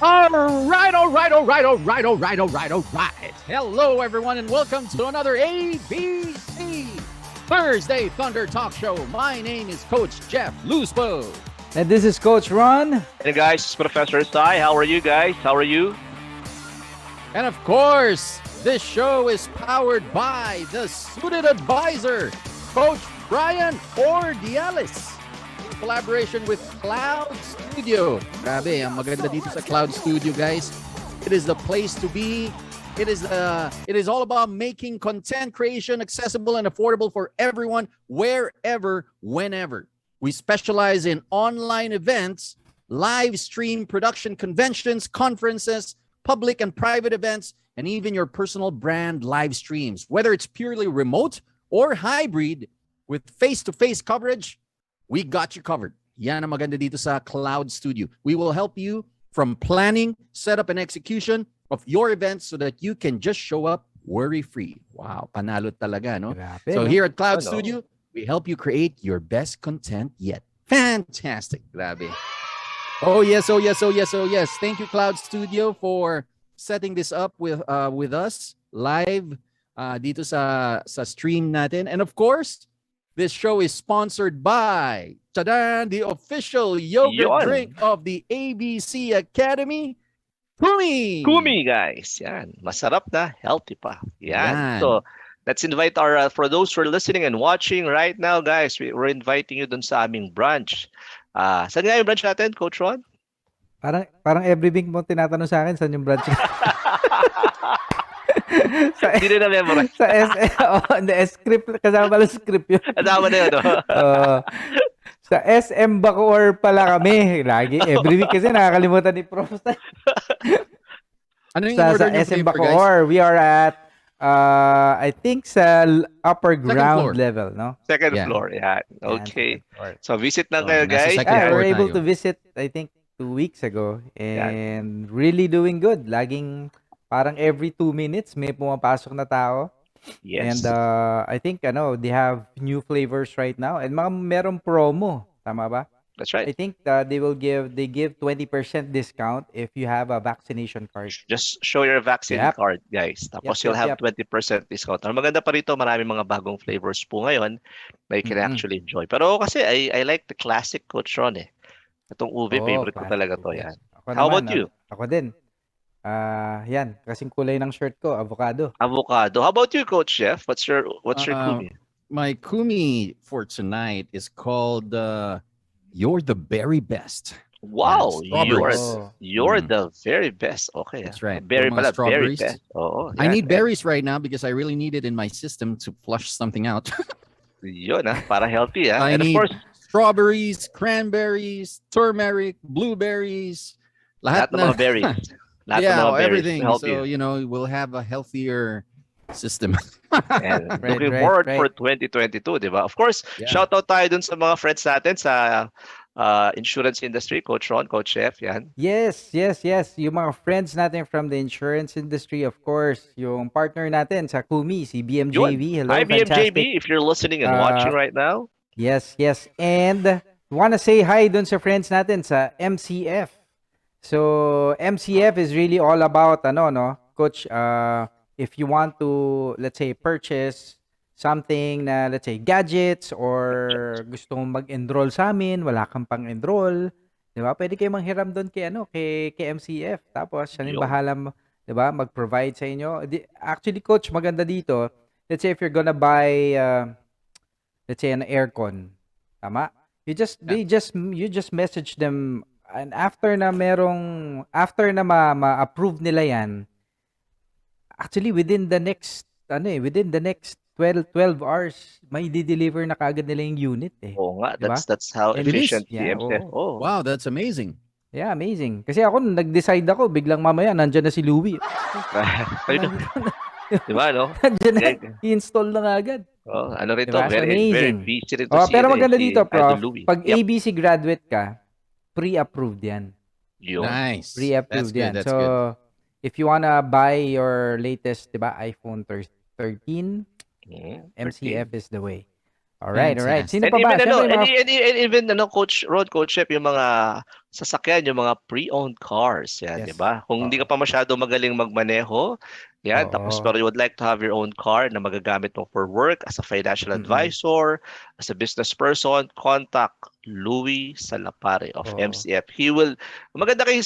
All right. Hello, everyone, and welcome to another ABC Thursday Thunder Talk Show. My name is Coach Jeff Loosebo. And this is Coach Ron. Hey guys, it's Professor Sai. How are you guys? How are you? And of course, this show is powered by the Suited Advisor, Coach Brian Ordiales, in collaboration with Cloud Studio. Grabe, ang maganda dito sa Cloud Studio, guys. It is the place to be. It is all about making content creation accessible and affordable for everyone, wherever, whenever. We specialize in online events, live stream production, conventions, conferences, public and private events, and even your personal brand live streams. Whether it's purely remote or hybrid with face-to-face coverage, we got you covered. Yan ang maganda dito sa Cloud Studio. We will help you from planning, setup, and execution of your events so that you can just show up worry-free. Wow, panalo talaga, no? Grabe, So no? here at Cloud Studio, we help you create your best content yet. Fantastic. Grabe. Oh yes. Thank you, Cloud Studio, for setting this up with us live dito sa stream natin. And of course, this show is sponsored by the official yogurt drink of the ABC Academy, Kumi. Kumi, guys. Yan. Masarap na, healthy pa. Yan. So, let's invite for those who are listening and watching right now, guys, we're inviting you dun sa aming branch. Saan nga yung branch natin, Coach Ron? Parang every week mo tinatanong sa akin saan yung branch. Hindi na memorize. Sa script, kasama pala script yun. Kasama na yun, no? Sa SM Bacoor pala kami. Lagi, every week kasi nakakalimutan ni Prof. Ano yung sa order niyo, SM flavor, guys? Bacoor, we are at, I think sa upper ground floor. level, no? Second Yeah. floor, yeah. Okay. Second floor. So, visit na Oh, kayo, nasa guys. second Yeah, floor we're able tayo. to visit, I think, 2 weeks ago. And really doing good. Laging, parang every 2 minutes, may pumapasok na tao. Yes. And I think, they have new flavors right now. And merong promo. Tama ba? That's right. I think they give 20% discount if you have a vaccination card. Just show your vaccine Yep. card, guys. Tapos Yep, you'll yep, have yep. 20% discount. Ang maganda pa rito, marami mga bagong flavors po ngayon na you can actually enjoy. Pero kasi I like the classic Coach Ron eh. Itong ube, favorite ko classic talaga to. ube. Yan. Ako How naman, about you? Ako din. Yan. Kasing kulay ng shirt ko, avocado. Avocado. How about you, Coach Jeff? What's your kumi? My Kumi for tonight is called You're the Very Best. Wow, strawberries. you're the very best. Okay. That's right. Berry Yung mga pala, very strawberries. best. Oo. I yan, need yan. berries right now because I really need it in my system to flush something out. Yun para healthy I And of need course, strawberries, cranberries, turmeric, blueberries. lahat ng mga berries. Lahat ng mga berries. Everything. Help So, you. we'll have a healthier system. And Right, looking right, forward right. for 2022, di ba? Of course, Yeah. shout out tayo dun sa mga friends natin sa insurance industry, Coach Ron, Coach Jeff, yan. Yes. Yung mga friends natin from the insurance industry, of course. Yung partner natin sa Kumi, si BMJV. Hello, Hi, fantastic. BMJB, if you're listening and watching right now. Yes. And wanna say hi dun sa friends natin sa MCF. So, MCF is really all about, Coach, if you want to, let's say, purchase something na, let's say, gadgets or gusto mong mag-enroll sa amin, wala kang pang-enroll, di ba? Pwede kayo manghiram doon kay MCF. Tapos, siya yung Yun. bahala, di ba, mag-provide sa inyo. Actually, Coach, maganda dito, let's say if you're gonna buy, let's say, an aircon, tama? You just message them, and after na ma-approve nila yan, actually within the next 12 hours may di-deliver na kaagad nila yung unit eh. Oo nga, Diba? that's how And it is. efficient Yeah, the MCF. Oh. Wow, that's amazing. Yeah, amazing. Kasi ako nag-decide ako, biglang mamaya nandiyan na si Louie. Ayun, di ba, no? Nandiyan na, Okay. i-install na nga agad. Oh, ano rin to, Diba? So, very amazing. busy rin to Oh, si, pero maganda si dito, Prof. Idol Louie. Pag Yep. ABC graduate ka, pre-approved yan. Yun. Nice. Pre-approved yan. That's So, good. if you wanna buy your latest, diba, iPhone 13, Mm, MCF is the way. Alright, Yes, alright. yes. Sino And pa ba? even ano, Siyempre, and, mga... and even Coach Rod, Coach Chef, yung mga sasakyan, yung mga pre-owned cars, yan, di Yes. ba? Kung hindi Oo. ka pa masyado magaling magmaneho, yan, tapos Oo. pero you would like to have your own car na magagamit mo for work as a financial Mm-mm. advisor, as a business person, contact Louis Salapare of Oo. MCF. He will, maganda kay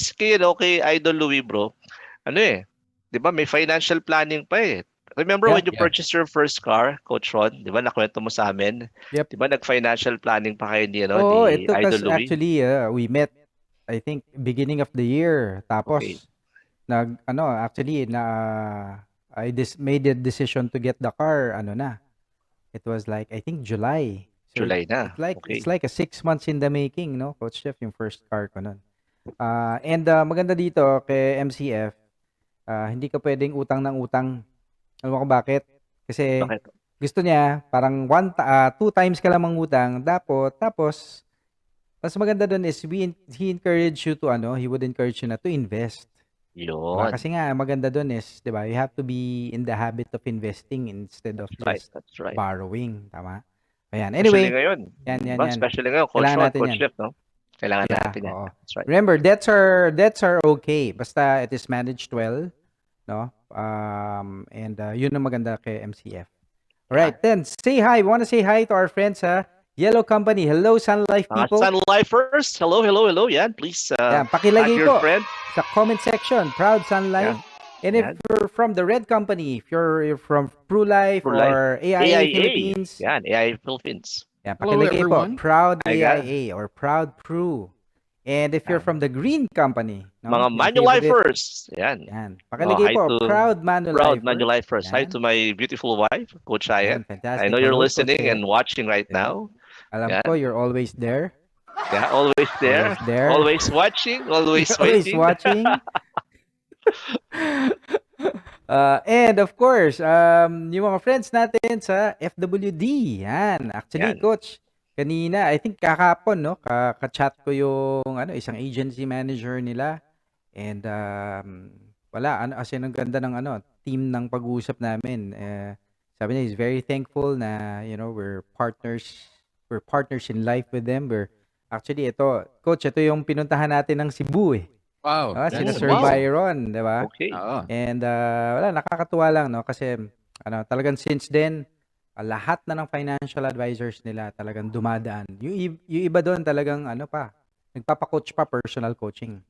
Idol Louis, bro. Ano eh, di ba, may financial planning pa eh. Remember when Yeah. you Yeah. purchased your first car, Coach Ron? Di ba, nakwento mo sa amin? Yep. Di ba, nag-financial planning pa kayo Oo, it ni took us Idol Louis? actually, we met, I think, beginning of the year. Okay, Tapos, actually, made the decision to get the car, it was like, I think, July. So, July na. it's Okay. like a 6 months in the making, no, Coach Jeff, yung first car ko nun. And maganda dito kay MCF, hindi ka pwedeng utang ng utang. Alam mo kung bakit? Kasi Bakit? gusto niya parang 2 times ka lang mangutang, tapos mas maganda doon is he encourage you to he would encourage you na to invest. Diba? Yun. Kasi nga maganda doon is, diba, you have to be in the habit of investing instead of That's right. just That's right. borrowing, tama? Ayan. Especially Anyway, ngayon. yan, Di yan, ba? yan. Especially ngayon, Coach Kailangan Ron, natin Coach yan. Jeff, no? Kailangan Yeah, natin yan. oo. That's right. Remember, debts are okay. Basta it is managed well, no? And yun ang maganda kay MCF. All right, then say hi. We want to say hi to our friends Yellow Company. Hello, Sun Life people. Sun Lifers, hello, hello, hello. Yan, please Yan, add pakilagay your po friend. sa comment section. Proud Sun Life. Yan. And if Yan. you're from the Red Company, if you're from True Life True Life. or AIA Philippines, Yan, AIA Philippines. yan, Hello, pakilagay po. everyone. Proud Hi, guys. AIA or Proud True. And if you're from the Green Company, no, Mga yung favorite, Manulifers. Yan. yan, pakilagay Hi po. to Proud Proud Manulifer. Manulifers. Hi Yan. to my beautiful wife, Coach Ayan. Yan, fantastic. I know you're Hello, Coach listening and Ayan. watching right Yeah. now. Alam Yan. ko, you're always there. Yeah, always there. Always there. Always watching. Always You're always waiting. watching. And of course, yung mga friends natin sa FWD. Yan. Actually, Yan. Coach, kanina, I think kakapon, no? Ka-chat ko yung isang agency manager nila. And wala, as in, ang ganda ng team ng pag-uusap namin. Sabi niya, he's very thankful na, we're partners in life with them. Actually, Coach, ito yung pinuntahan natin ng Cebu eh. Wow. Sina That's Sir amazing. Byron, di ba? Okay. Oo. And wala, nakakatuwa lang, no? Kasi talagang since then, lahat na ng financial advisors nila talagang dumadaan. Yung iba doon talagang nagpapa-coach pa, personal coaching.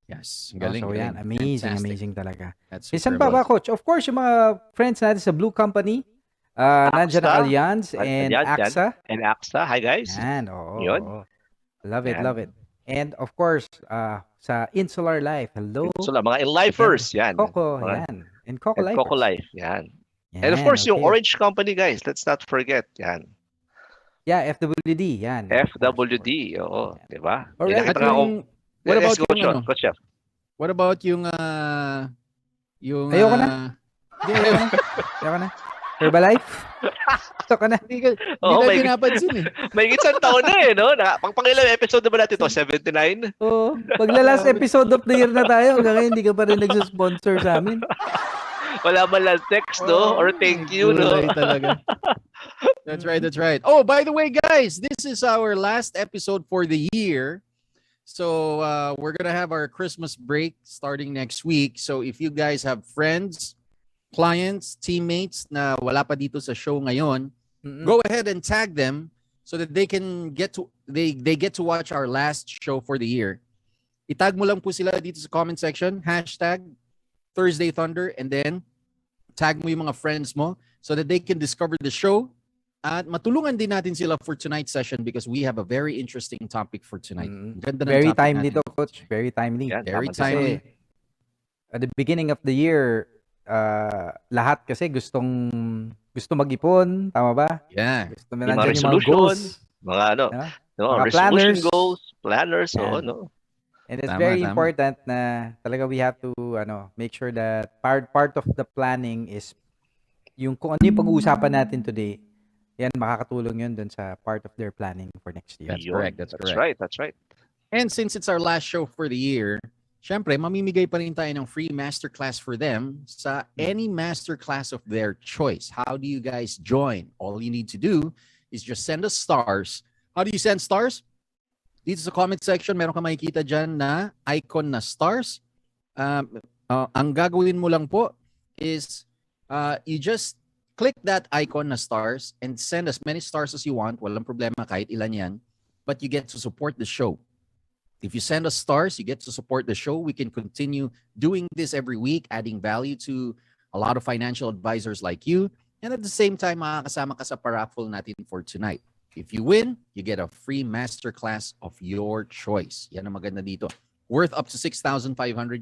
Yes. No? Galing, So yan, galing. amazing, Fantastic. amazing talaga. That's Isan super pa ba, amazing. Coach? Of course, yung mga friends natin sa Blue Company, nandiyan ang AXA. Allianz and Yan. AXA. And AXA. Hi, guys. Yan, oo. Yun. Oo. Love it, Yan. love it. And of course, sa Insular Life, hello. So, mga in-lifers. Yan. Coco, Mga- yan. And Coco And Life. Coco Life. Yan. Yan, And of course, yung okay. Orange Company, guys. Let's not forget. Yan. Yeah, FWD, yan. FWD. Oo. Yan. Diba? Alright. At yung, what about Coach yung Ron, Coach Chef. What about yung Ayoko na. Hindi, ayoko na. Herbalife? Ayoko na. Hindi ka Oo, hindi may- na pinapansin eh. May isang taon na eh, no? Pang-ilang episode na ba natin ito? 79? Oo. Magla-last episode of the year na tayo. Hanggang ngayon, hindi ka pa rin nagsusponsor sa amin. Wala man lang text, no? Or thank you, no? Gulay talaga. That's right, that's right. Oh, by the way, guys, this is our last episode for the year. So we're gonna have our Christmas break starting next week. So if you guys have friends, clients, teammates na wala pa dito sa show ngayon, Mm-mm. go ahead and tag them so that they can get to they get to watch our last show for the year. Itag mo lang po sila dito sa comment section, #Thursday Thunder, and then tag mo yung mga friends mo so that they can discover the show. At matulungan din natin sila for tonight's session because we have a very interesting topic for tonight. Mm-mm. Ganda ng Very topic timely natin. to, Coach. Very timely. Yan, Very tama. timely. At the beginning of the year, lahat kasi gusto mag-ipon, tama ba? Yeah. Gusto Yung mga nandiyan yung mga resolution, goals. mga ano, Yeah. no, Mga resolution planners. goals, planners, Yan. oo, no? And it's Tama, very tama. important na talaga we have to make sure that part of the planning is yung kung ano yung pag-uusapan natin today, yan makakatulong yun dun sa part of their planning for next year. That's Yun. correct, that's correct. right, that's right. And since it's our last show for the year, syempre, mamimigay pa rin tayo ng free masterclass for them sa any masterclass of their choice. How do you guys join? All you need to do is just send us stars. How do you send stars? Dito sa comment section, meron ka makikita dyan na icon na stars. Ang gagawin mo lang po is you just click that icon na stars and send as many stars as you want. Walang problema kahit ilan yan. But you get to support the show. If you send us stars, you get to support the show. We can continue doing this every week, adding value to a lot of financial advisors like you. And at the same time, makakasama ka sa paraffle natin for tonight. If you win, you get a free masterclass of your choice. Yan ang maganda dito. Worth up to 6,500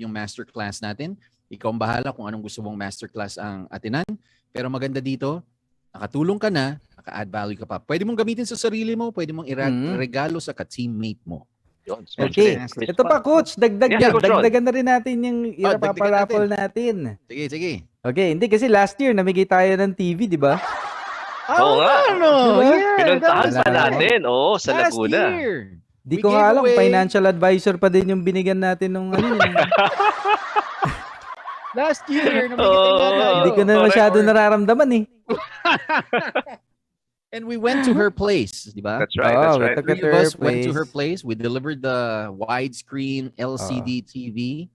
yung masterclass natin. Ikaw ang bahala kung anong gusto mong masterclass ang atinan. Pero maganda dito, nakatulong ka na, naka-add value ka pa. Pwede mong gamitin sa sarili mo, pwede mong regalo sa ka-teammate mo. Okay. Ito pa, Coach. Dagdagan na rin natin yung ipaparaffle natin. Sige, sige. Okay, hindi kasi last year namigay tayo ng TV, di ba? Oo nga. Yeah, Pinuntahan pa natin. Oo, sa last Laguna. year. Di ko nga alam, financial advisor pa din yung binigyan natin nung ano yun. Last year, Hindi ko na masyado nararamdaman eh. And we went to her place, di ba? That's right, that's right. We took Three it of to her us went to her place. place. We delivered the widescreen LCD TV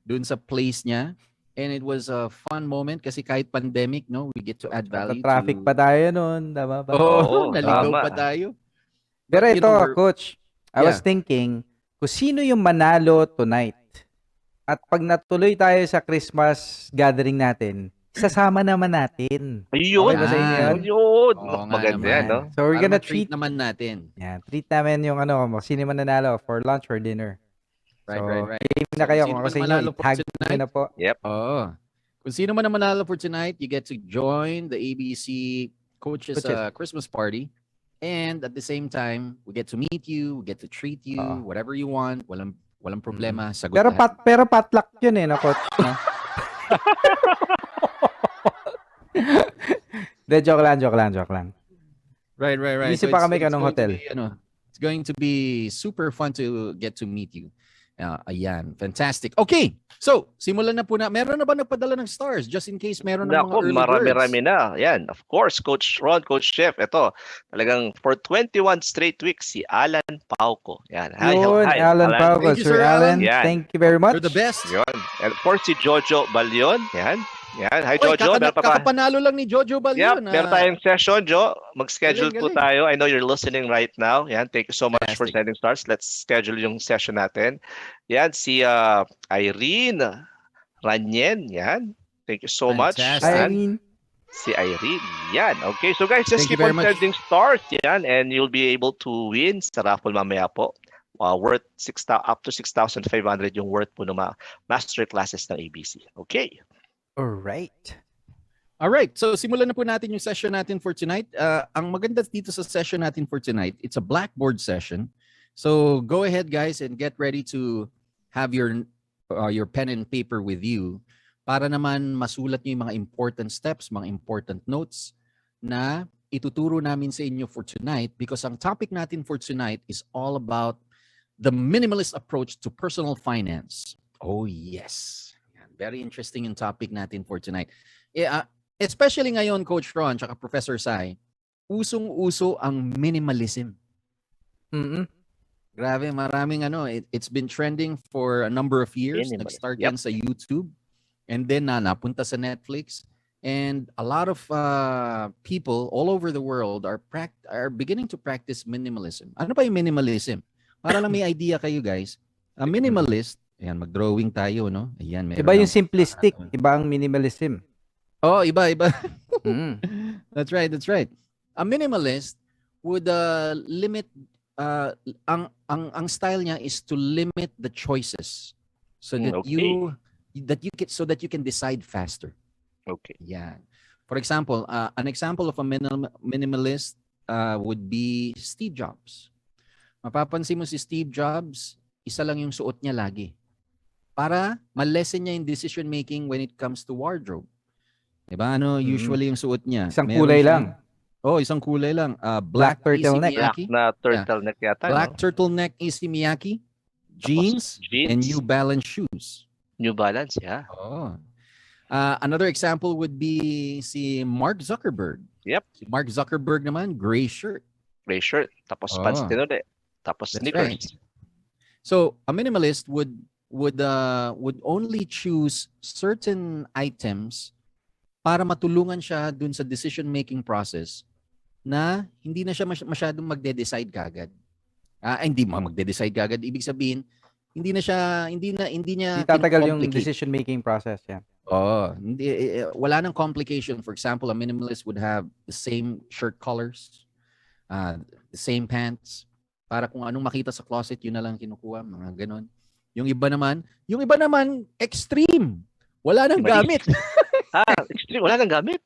dun sa place niya. And it was a fun moment kasi kahit pandemic, no, we get to add value. Traffic pa tayo noon, tama ba? Oo, naligaw tama. pa tayo. Pero But, you ito, know, Coach, I was thinking, kung sino yung manalo tonight, at pag natuloy tayo sa Christmas gathering natin, sasama naman natin. Ayun. Okay ba sa inyo yan? Ayun. Oo nga Maganda naman. yan, no? So we're Para gonna ma-treat treat naman natin. treat namin yung sino man nanalo for lunch or dinner. Right, So, right. game na kayo Sino kung man kasi manalo inyo, po tag tonight? nyo na po. Oo. Kung sino man ang manalo for tonight, you get to join the ABC Coaches Christmas party. And at the same time, we get to meet you, we get to treat you, whatever you want. Walang problema. Sagot lahat. Pero potluck yun eh, no, Coach? No? De, joke lang. Right. Isip pa kami kanong hotel. It's going to be super fun to get to meet you. Ayan, fantastic. Okay, so simulan na po na. Meron na ba nagpadala ng stars? Just in case meron ng mga early birds. Marami na. Yan, of course, Coach Ron, Coach Chef. Ito, talagang for 21 straight weeks, si Alan Pauco. Yan. Hi, Alan Pauco. Thank you, Sir Alan, Yan. thank you very much. You're the best. Yan. And of course, si Jojo Balyon. Yan. Hi, Jojo. Kakapanalo lang ni Jojo Balyon. Yep, meron tayong session, Jo. Mag-schedule po Galing. tayo. I know you're listening right now. Yan, thank you so much for Fantastic. sending stars. Let's schedule yung session natin. Yan, si Irene Ranyen. Yan, thank you so much. Fantastic. Yan. Irene. Si Irene. Yan, okay. So guys, just Thank you keep very on much. sending stars. Yan, and you'll be able to win sa raffle mamaya po. Worth up to 6,500 yung worth po ng mga master classes ng ABC. Okay. All right, so simulan na po natin yung session natin for tonight. Ang maganda dito sa session natin for tonight, it's a blackboard session. So go ahead guys and get ready to have your pen and paper with you para naman masulat niyo yung mga important steps, mga important notes na ituturo namin sa inyo for tonight because ang topic natin for tonight is all about the minimalist approach to personal finance. Oh yes. Very interesting yung topic natin for tonight. Especially ngayon, Coach Ron at Professor Sai, usong-uso ang minimalism. Grabe, maraming it's been trending for a number of years. Nag-start yan sa YouTube and then napunta sa Netflix. And a lot of people all over the world are beginning to practice minimalism. Ano ba yung minimalism? Para lang may idea kayo guys. A minimalist, ayan, mag-drawing tayo, no? Ayan, Iba yung simplistic, iba ang minimalism. Oh, iba. That's right. A minimalist would limit ang style niya is to limit the choices so that you can decide faster. Okay. Yeah. For example, an example of a minimalist would be Steve Jobs. Mapapansin mo si Steve Jobs, isa lang yung suot niya lagi. Para ma-lessen niya yung decision making when it comes to wardrobe. Diba? Usually yung suot niya. Isang kulay lang. Isang kulay lang. Black turtleneck. Black na turtleneck yata. Black turtleneck Issey Miyake, jeans, and New Balance shoes. New Balance, yeah. Oh. Another example would be si Mark Zuckerberg. Yep. Si Mark Zuckerberg naman, gray shirt. Gray shirt, tapos pants Oh, din ulit, tapos that's right. sneakers. So a minimalist would only choose certain items para matulungan siya dun sa decision making process na hindi na siya masyadong magde-decide kagad. Hindi magde-decide kagad. Ibig sabihin, hindi niya Di tatagal yung kino-complicate. decision-making process, yeah. Oh, hindi wala nang complication. For example, a minimalist would have the same shirt colors, the same pants. Para kung anong makita sa closet, yun na lang kinukuha, mga ganon. Yung iba naman extreme. Wala nang gamit. Extreme, wala nang gamit.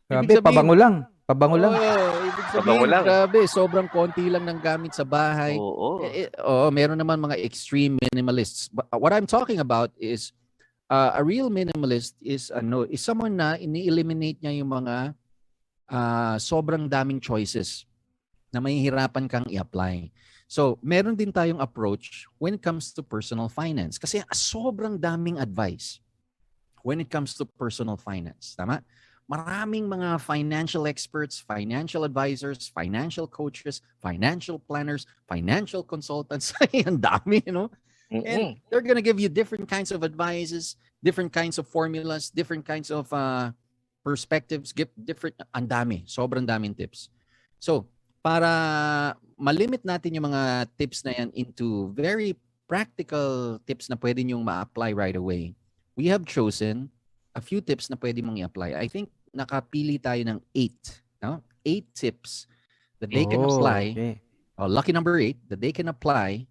Grabe, Ibig sabihin, pabango lang. Pabango lang. Ibig Pabango sabihin, lang. grabe, sobrang konti lang ng gamit sa bahay. Oo. Meron naman mga extreme minimalists. But what I'm talking about is a real minimalist is someone na ini-eliminate niya yung mga sobrang daming choices na mahihirapan kang i-apply. So, meron din tayong approach when it comes to personal finance. Kasi sobrang daming advice when it comes to personal finance. Tama? Maraming mga financial experts, financial advisors, financial coaches, financial planners, financial consultants. Ang dami, And they're gonna give you different kinds of advices, different kinds of formulas, different kinds of perspectives, ang dami, sobrang daming tips. So, para malimit natin yung mga tips na yan into very practical tips na pwede nyong ma-apply right away, we have chosen a few tips na pwede mong i-apply. I think nakapili tayo ng 8. No? 8 tips that they can apply. Okay. Lucky number 8 that they can apply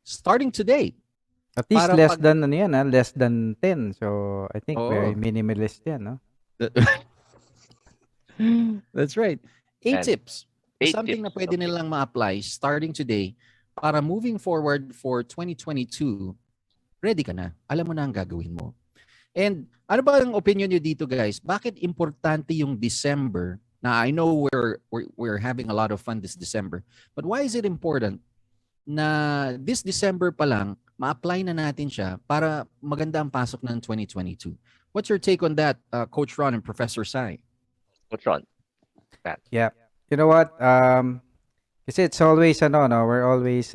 starting today. At least Para less pag- than less than 10. So I think very Oo. minimalist yan, no? That's right. 8 And tips. 8 Something na tips. pwede nilang ma-apply starting today para moving forward for 2022, ready ka na. Alam mo na ang gagawin mo. And ano ba ang opinion nyo dito, guys? Bakit importante yung December? Now, I know we're having a lot of fun this December. But why is it important na this December pa lang, ma-apply na natin siya para maganda ang pasok ng 2022? What's your take on that, Coach Ron and Professor Sai? What's wrong? Yeah. You know what? Kasi it's always we're always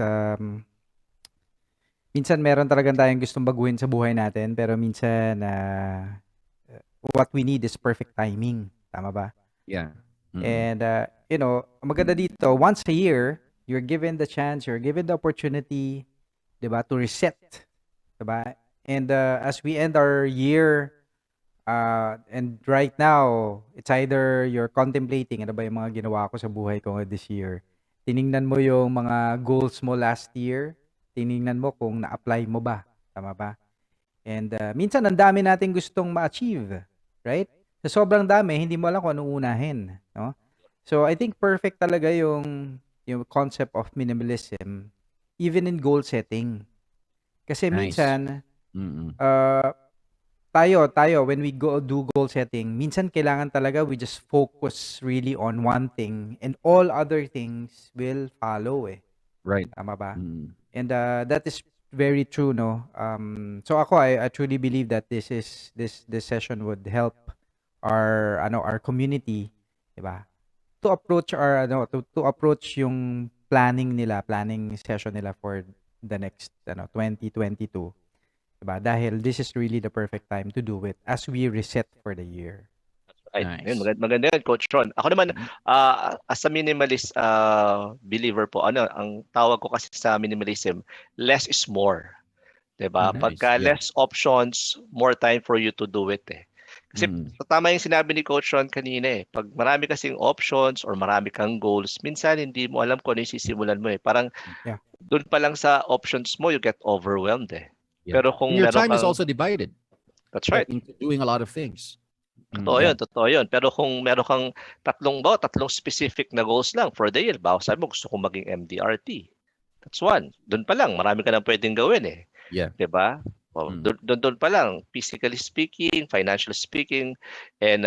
minsan meron talagang tayong gustong baguhin sa buhay natin, pero minsan what we need is perfect timing. Tama ba? Yeah. And maganda dito, once a year, you're given the chance, you're given the opportunity, 'di ba, to reset, 'di ba? And as we end our year, and right now, it's either you're contemplating, ano ba yung mga ginawa ko sa buhay ko this year. Tiningnan mo yung mga goals mo last year, tiningnan mo kung na-apply mo ba, tama ba? And minsan ang dami nating gustong ma-achieve, right? Sa sobrang dami, hindi mo alam kung anong unahin, no? So I think perfect talaga yung concept of minimalism even in goal setting. Kasi Nice. minsan Mm-mm. tayo when we go do goal setting, minsan kailangan talaga we just focus really on one thing and all other things will follow Right. Tama ba? Mm. And that is very true, no? So I truly believe that this session would help our community, 'di ba? To approach to approach yung planning session nila for the next 2022. Diba? Dahil this is really the perfect time to do it as we reset for the year. Right. Nice. Yun, maganda yan, Coach Ron. Ako naman, as a minimalist believer po, ang tawag ko kasi sa minimalism, less is more. Diba? Nice. Pagka Yeah. less options, more time for you to do it Kasi tama yung sinabi ni Coach Ron kanina Pag marami kasing options or marami kang goals, minsan hindi mo alam kung ano yung sisimulan mo Parang Yeah. doon pa lang sa options mo, you get overwhelmed Yeah. Pero kung And your meron time is kang- also divided That's right. into doing a lot of things. Totoo yun. Pero kung meron kang tatlong specific na goals lang for the year, sabi mo gusto kong maging MDRT. That's one. Doon pa lang, marami ka na pwedeng gawin Yeah. 'Di ba? Doon pa lang, physically speaking, financially speaking, and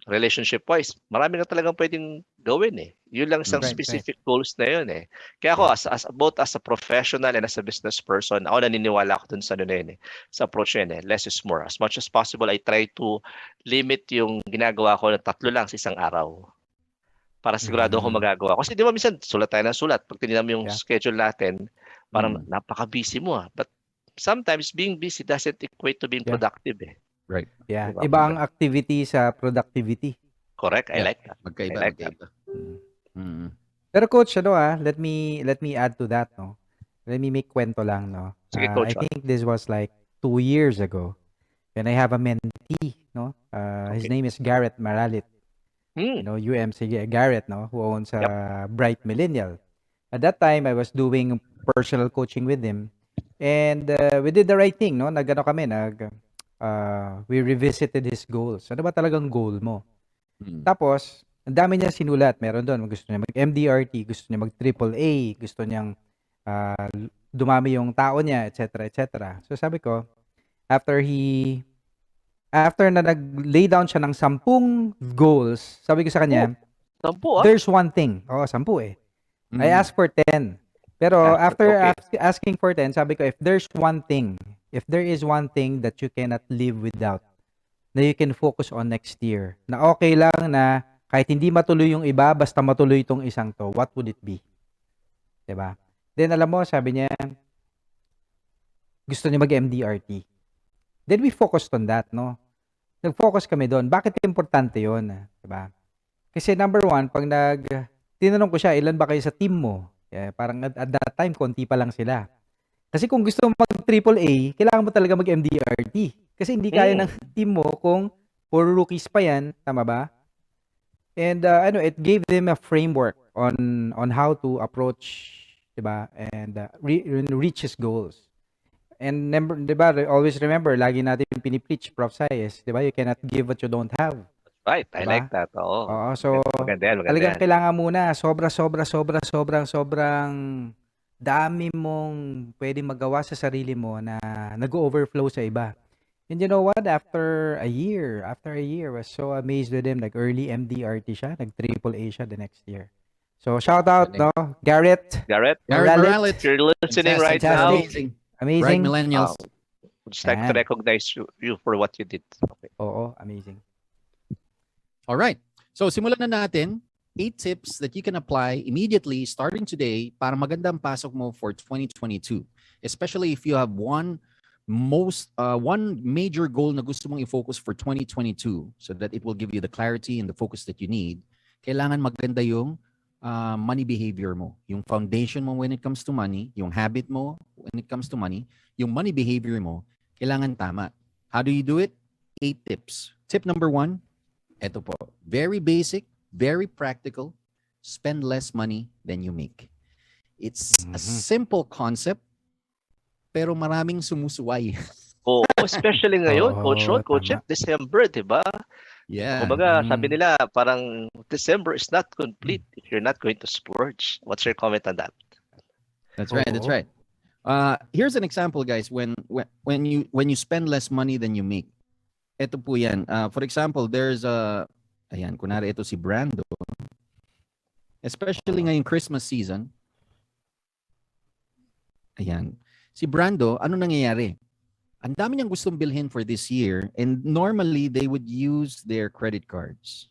relationship-wise, marami na talagang pwedeng gawin eh. Yun lang isang Right, right. specific goals na yun eh. Kaya ako, both as a professional and as a business person, ako naniniwala ako dun sa ano na yun eh, sa approach na yun eh, less is more. As much as possible, I try to limit yung ginagawa ko na 3 lang sa isang araw para sigurado ako magagawa. Kasi di ba minsan sulat tayo ng sulat. Pag tinignan mo yung Yeah. schedule natin, parang napaka-busy mo ah. But sometimes being busy doesn't equate to being Yeah. productive eh. Right. Yeah. Diba? Iba ang activity sa productivity. Correct? I Yeah. like that. Magkaiba, I like that. magkaiba. Pero coach, let me add to that, no. Let me make kwento lang, no. Sige, I Coach. think this was like 2 years ago. And I have a mentee, no. His Okay. name is Garrett Maralit. You know, UMC Garrett, no, who owns Bright Millennial. At that time, I was doing personal coaching with him. And we did the right thing, no? We revisited his goals. Ano ba talagang goal mo? Tapos, ang dami niya sinulat. Meron doon, gusto niya mag-MDRT, gusto niya mag-AAA, gusto niyang dumami yung tao niya, etc., etc. So sabi ko, after na nag-lay down siya ng 10 goals, sabi ko sa kanya, 10 there's one thing. Oo, 10 eh. I asked for 10. Pero after asking for 10, sabi ko, if there is one thing that you cannot live without, na you can focus on next year, na okay lang na kahit hindi matuloy yung iba, basta matuloy itong isang to, what would it be? Diba? Then alam mo, sabi niya, gusto niya mag-MDRT. Then we focused on that, no? Nag-focus kami doon. Bakit importante yun? Diba? Kasi number one, tinanong ko siya, ilan ba kayo sa team mo? Parang at that time, konti pa lang sila. Kasi kung gusto mo mag-AAA, kailangan mo talaga mag-MDRT. Kasi hindi kaya ng team mo kung puro rookies pa yan. Tama ba? And it gave them a framework on how to approach, diba? And reach his goals. And diba, always remember, lagi natin pinipreach, Prof. Sai, diba? You cannot give what you don't have. Right. I Diba? like that. Oo. So, Maganda yan. talagang kailangan muna, sobrang dami mong pwedeng magawa sa sarili mo na nag-overflow sa iba. And you know what? After a year, I was so amazed with him. Like early MDRT siya, nag-AAA siya the next year. So, shout out, no? Garrett. Garrett, Maralit. if you're listening right now, Fantastic. Amazing. Bright millennials. would just like to recognize you for what you did. Okay. Oo, amazing. All right. So, simulan na natin 8 tips that you can apply immediately starting today para magandang pasok mo for 2022. Especially if you have one major goal na gusto mong i-focus for 2022 so that it will give you the clarity and the focus that you need. Kailangan maganda yung money behavior mo. Yung foundation mo when it comes to money, yung habit mo when it comes to money, yung money behavior mo, kailangan tama. How do you do it? 8 tips. Tip number 1, eto po. Very basic, very practical. Spend less money than you make. It's a simple concept, pero maraming sumusuway. Oh, especially ngayon, Coach tama. December, di ba? Yeah. Kumbaga, sabi nila, parang December is not complete if you're not going to splurge. What's your comment on that? That's right. That's right. Here's an example, guys. When you spend less money than you make. Ito po yan. For example, there's ayan, kunwari ito si Brando. Especially ngayong Christmas season. Ayan. Si Brando, ano nangyayari? Ang dami niyang gustong bilhin for this year, and normally they would use their credit cards.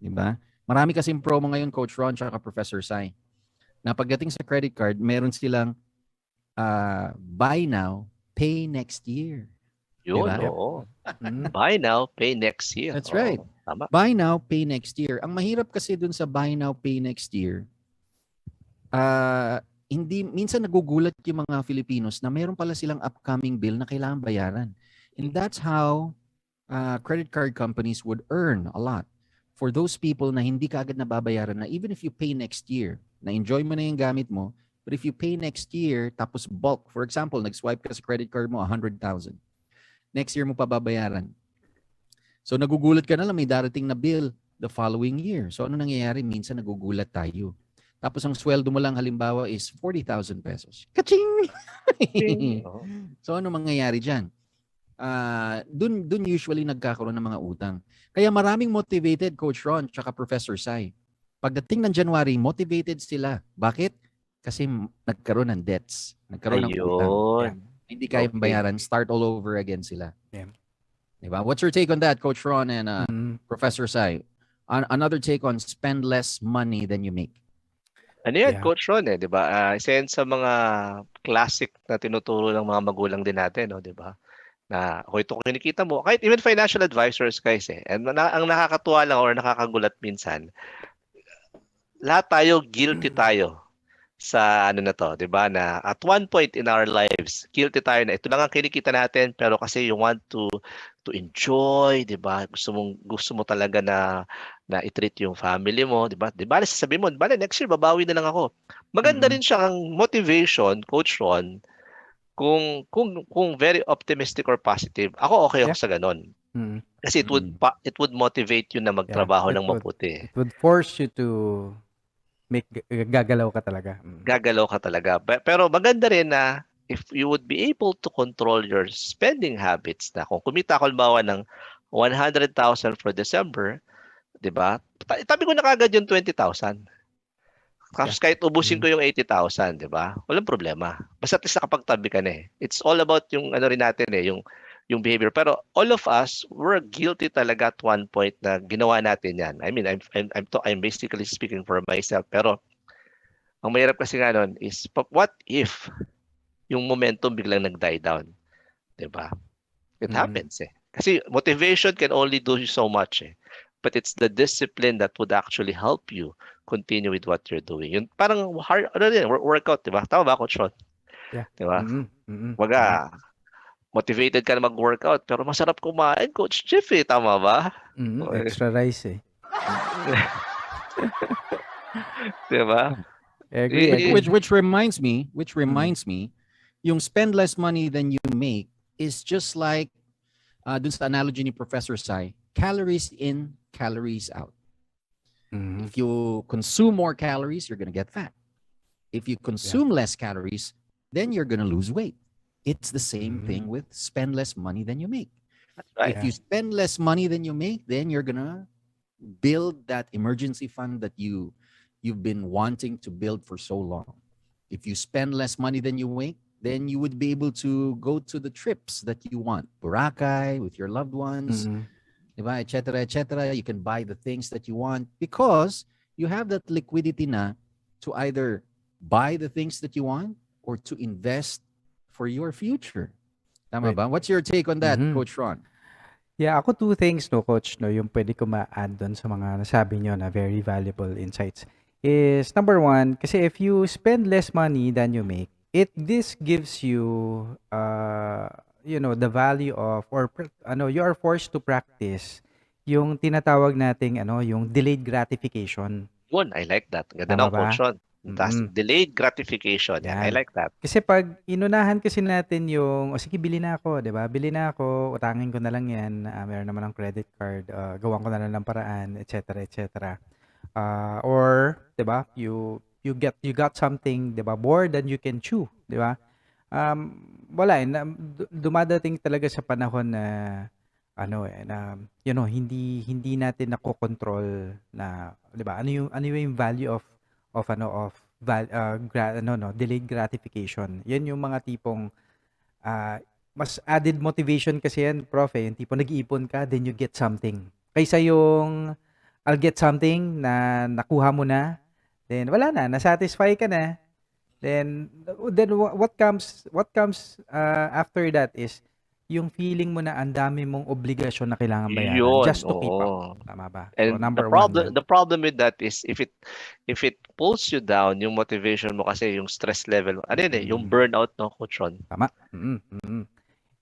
Diba? Marami kasing promo ngayon, Coach Ron at Professor Sai. Na pagdating sa credit card, meron silang buy now, pay next year. Yun, Diba? oo. Buy now, pay next year. That's right. Tama. Buy now, pay next year. Ang mahirap kasi dun sa buy now, pay next year, minsan nagugulat yung mga Filipinos na meron pala silang upcoming bill na kailangan bayaran. And that's how credit card companies would earn a lot. For those people na hindi ka agad nababayaran, na even if you pay next year, na-enjoy mo na yung gamit mo, but if you pay next year, tapos bulk, for example, nag-swipe ka sa credit card mo, 100,000. Next year mo pa babayaran. So nagugulat ka na lang, may darating na bill the following year. So ano nangyayari? Minsan nagugulat tayo. Tapos ang sweldo mo lang halimbawa is 40,000 pesos. Kaching! Ting. Oo. So ano mangyayari diyan? Dun usually nagkakaroon ng mga utang. Kaya maraming motivated, Coach Ron tsaka Professor Sai. Pagdating ng January, motivated sila. Bakit? Kasi nagkaroon ng debts, nagkaroon ng utang. Yeah. Ayun. Hindi kayang Okay. bayaran, start all over again sila. Yeah. Diba? What's your take on that, Coach Ron and Mm. Professor Sai? Another take on spend less money than you make. Ano yan, Yeah. Coach Ron, di ba? Isa yan sa mga classic na tinuturo ng mga magulang din natin, di ba? Na kung ito kinikita mo, kahit even financial advisors, guys, and ang nakakatuwa lang or nakakagulat minsan, lahat tayo guilty tayo sa ano na to, 'di ba? Na at one point in our lives, guilty tayo na ito lang ang kinikita natin pero kasi you want to enjoy, 'di ba? Gusto mo talaga na i-treat yung family mo, 'di ba? 'Di ba? Sasabihin mo, bale next year babawi na lang ako. Maganda Mm-mm. rin siyang motivation, Coach Ron, kung very optimistic or positive. Ako okay ako Yeah. sa ganon. Mm. Kasi Mm-mm. it would motivate you na Yeah. magtrabaho ng mabuti. It would force you to make gagalaw ka talaga. Gagalaw ka talaga. Pero maganda rin na if you would be able to control your spending habits na kung kumita ako halimbawa ng 100,000 for December, 'di ba? Itabi ko na kagad yung 20,000. Yeah. Tapos kahit ubusin Mhm. ko yung 80,000, 'di ba? Walang problema. Basta at least nakapagtabi ka na eh. It's all about yung ano rin natin eh, yung behavior. Pero all of us, we're guilty talaga at one point na ginawa natin 'yan. I mean, I'm basically speaking for myself. Pero ang mahirap kasi nga nun is, what if yung momentum biglang nag-die down, 'di ba? It Mhm. happens eh. Kasi motivation can only do you so much eh. But it's the discipline that would actually help you continue with what you're doing. Yung parang hard, ano din, workout, 'di ba? Tama ba, Coach Ron? Yeah. 'Di ba? Mhm. Mhm. Tama. Waga, motivated ka na mag-workout, pero masarap kumain, Coach Jeff eh. Tama ba? Mhm. Extra rice eh. 'Di ba? Agree, Eh, agree. Which reminds me, Mm. yung spend less money than you make is just like dun sa analogy ni Professor Sai, calories in, calories out. Mhm. If you consume more calories, you're gonna get fat. If you consume less calories, then you're gonna lose weight. It's the same Mhm. thing with spend less money than you make. right. If you spend less money than you make, then you're gonna build that emergency fund that you've been wanting to build for so long. If you spend less money than you make, then you would be able to go to the trips that you want, Boracay with your loved ones, Mhm. diba, et cetera, et cetera. You can buy the things that you want because you have that liquidity na to either buy the things that you want or to invest for your future. Tama Right. ba? What's your take on that, Mhm. Coach Ron? Yeah, ako two things no coach no yung pwede ko ma-add doon sa mga nasabi niyo na very valuable insights is number one kasi if you spend less money than you make this gives you the value of you are forced to practice yung tinatawag nating yung delayed gratification. Yun, I like that. Ganda Tama ng Coach ba? Ron. Mm. Delayed gratification. Yan, I Yan. like that. Kasi pag inunahan kasi natin yung, o sige, bili na ako, 'di ba? Bili na ako, utangin ko na lang 'yan. Meron naman ng credit card, gawan ko na lang ng paraan, et cetera, et cetera. Or, 'di ba? You got something, 'di ba? More than you can chew, 'di ba? Wala dumadating talaga sa panahon na hindi natin nakokontrol na, 'di ba? Ano yung value of delayed gratification. Yan yung mga tipong ah, mas added motivation kasi yan, prof, yung tipong nag-iipon ka, then you get something. Kaysa yung I'll get something na nakuha mo na, then wala na, nasatisfy ka na. Then what comes after that is yung feeling mo na ang dami mong obligasyon na kailangan bayaran Yun, just to keep up. oo. Tama ba? So And number one yun. the problem with that is if it pulls you down, yung motivation mo kasi yung stress level, ano yun eh, yung burnout, no, Coach Ron? Tama.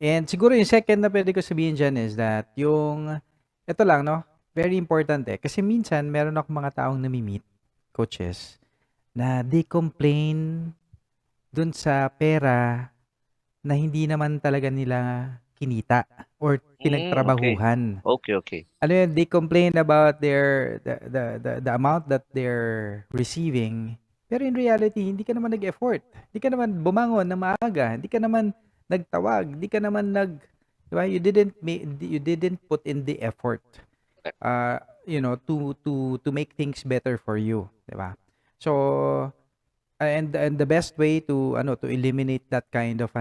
And siguro yung second na pwede ko sabihin dyan is that ito lang, no? Very important eh. Kasi minsan, meron akong mga taong nami-meet, coaches, na they complain dun sa pera na hindi naman talaga nila kinita or Okay. pinagtrabahuhan. Okay. Ano yun, they complain about the amount that they're receiving Pero in reality, hindi ka naman nag-effort. Hindi ka naman bumangon na maaga. Hindi ka naman nagtawag. Hindi ka naman di ba? You didn't put in the effort. To make things better for you, di ba? So, and the best way to eliminate that kind of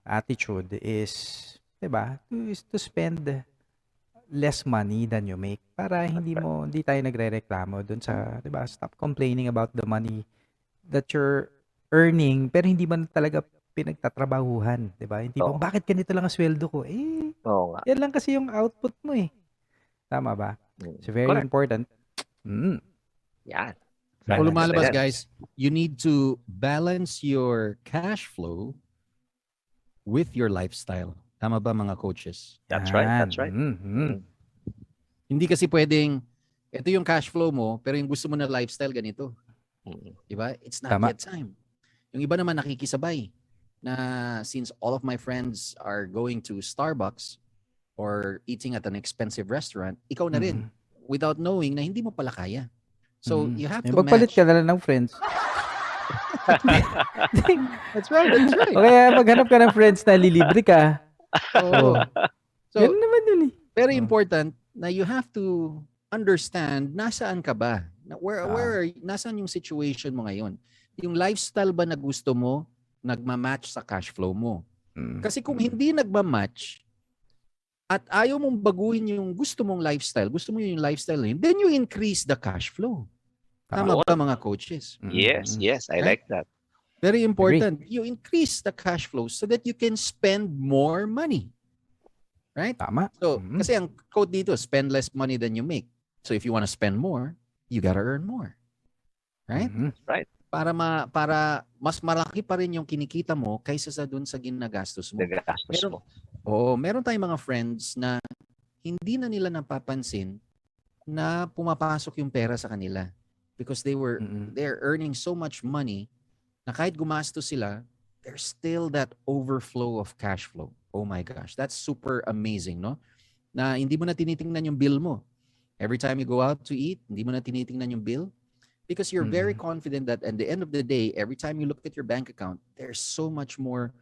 attitude is, 'di ba? To spend less money than you make para hindi tayo nagrereklamo dun sa, 'di ba? Stop complaining about the money that you're earning pero hindi man talaga pinagtatrabahuhan, 'di ba? Hindi Oo. bakit ganito lang ang sweldo ko? Oo nga. Yan lang kasi yung output mo eh. Tama ba? It's very Correct. important. Mm. Yan. Kung lumalabas, Yan. guys, you need to balance your cash flow with your lifestyle. Tama ba, mga coaches? That's right. Yan. That's right. Mhm. Hindi kasi pwedeng, ito yung cash flow mo, pero yung gusto mo na lifestyle, ganito. Diba? It's not Tama. yet time. Yung iba naman nakikisabay na since all of my friends are going to Starbucks or eating at an expensive restaurant, ikaw na rin. Without knowing na hindi mo pala kaya. So, you have to Magpalit match. ka na lang ng friends. That's right, that's right. O kaya maghanap ka ng friends na lilibre ka. Oo. So, Ganun naman yun eh. very important na you have to understand nasaan ka ba? Nasaan yung situation mo ngayon? Yung lifestyle ba na gusto mo nagma-match sa cash flow mo? Kasi kung hindi nagma-match at ayaw mong baguhin yung gusto mong lifestyle, gusto mo yung lifestyle na yun, then you increase the cash flow. Tama ba mga coaches? Yes, I like that. Very important. You increase the cash flow so that you can spend more money. Right? Tama. So, kasi ang quote dito, spend less money than you make. So if you want to spend more, you gotta earn more. Right? Right. Para mas malaki pa rin yung kinikita mo kaysa sa dun sa ginagastos mo. Meron tayong mga friends na hindi na nila napapansin na pumapasok yung pera sa kanila because they're earning so much money na kahit gumastos sila, there's still that overflow of cash flow. Oh my gosh, that's super amazing, no? Na hindi mo na tinitingnan yung bill mo. Every time you go out to eat, hindi mo na tinitingnan yung bill because you're very confident that at the end of the day, every time you look at your bank account, there's so much more,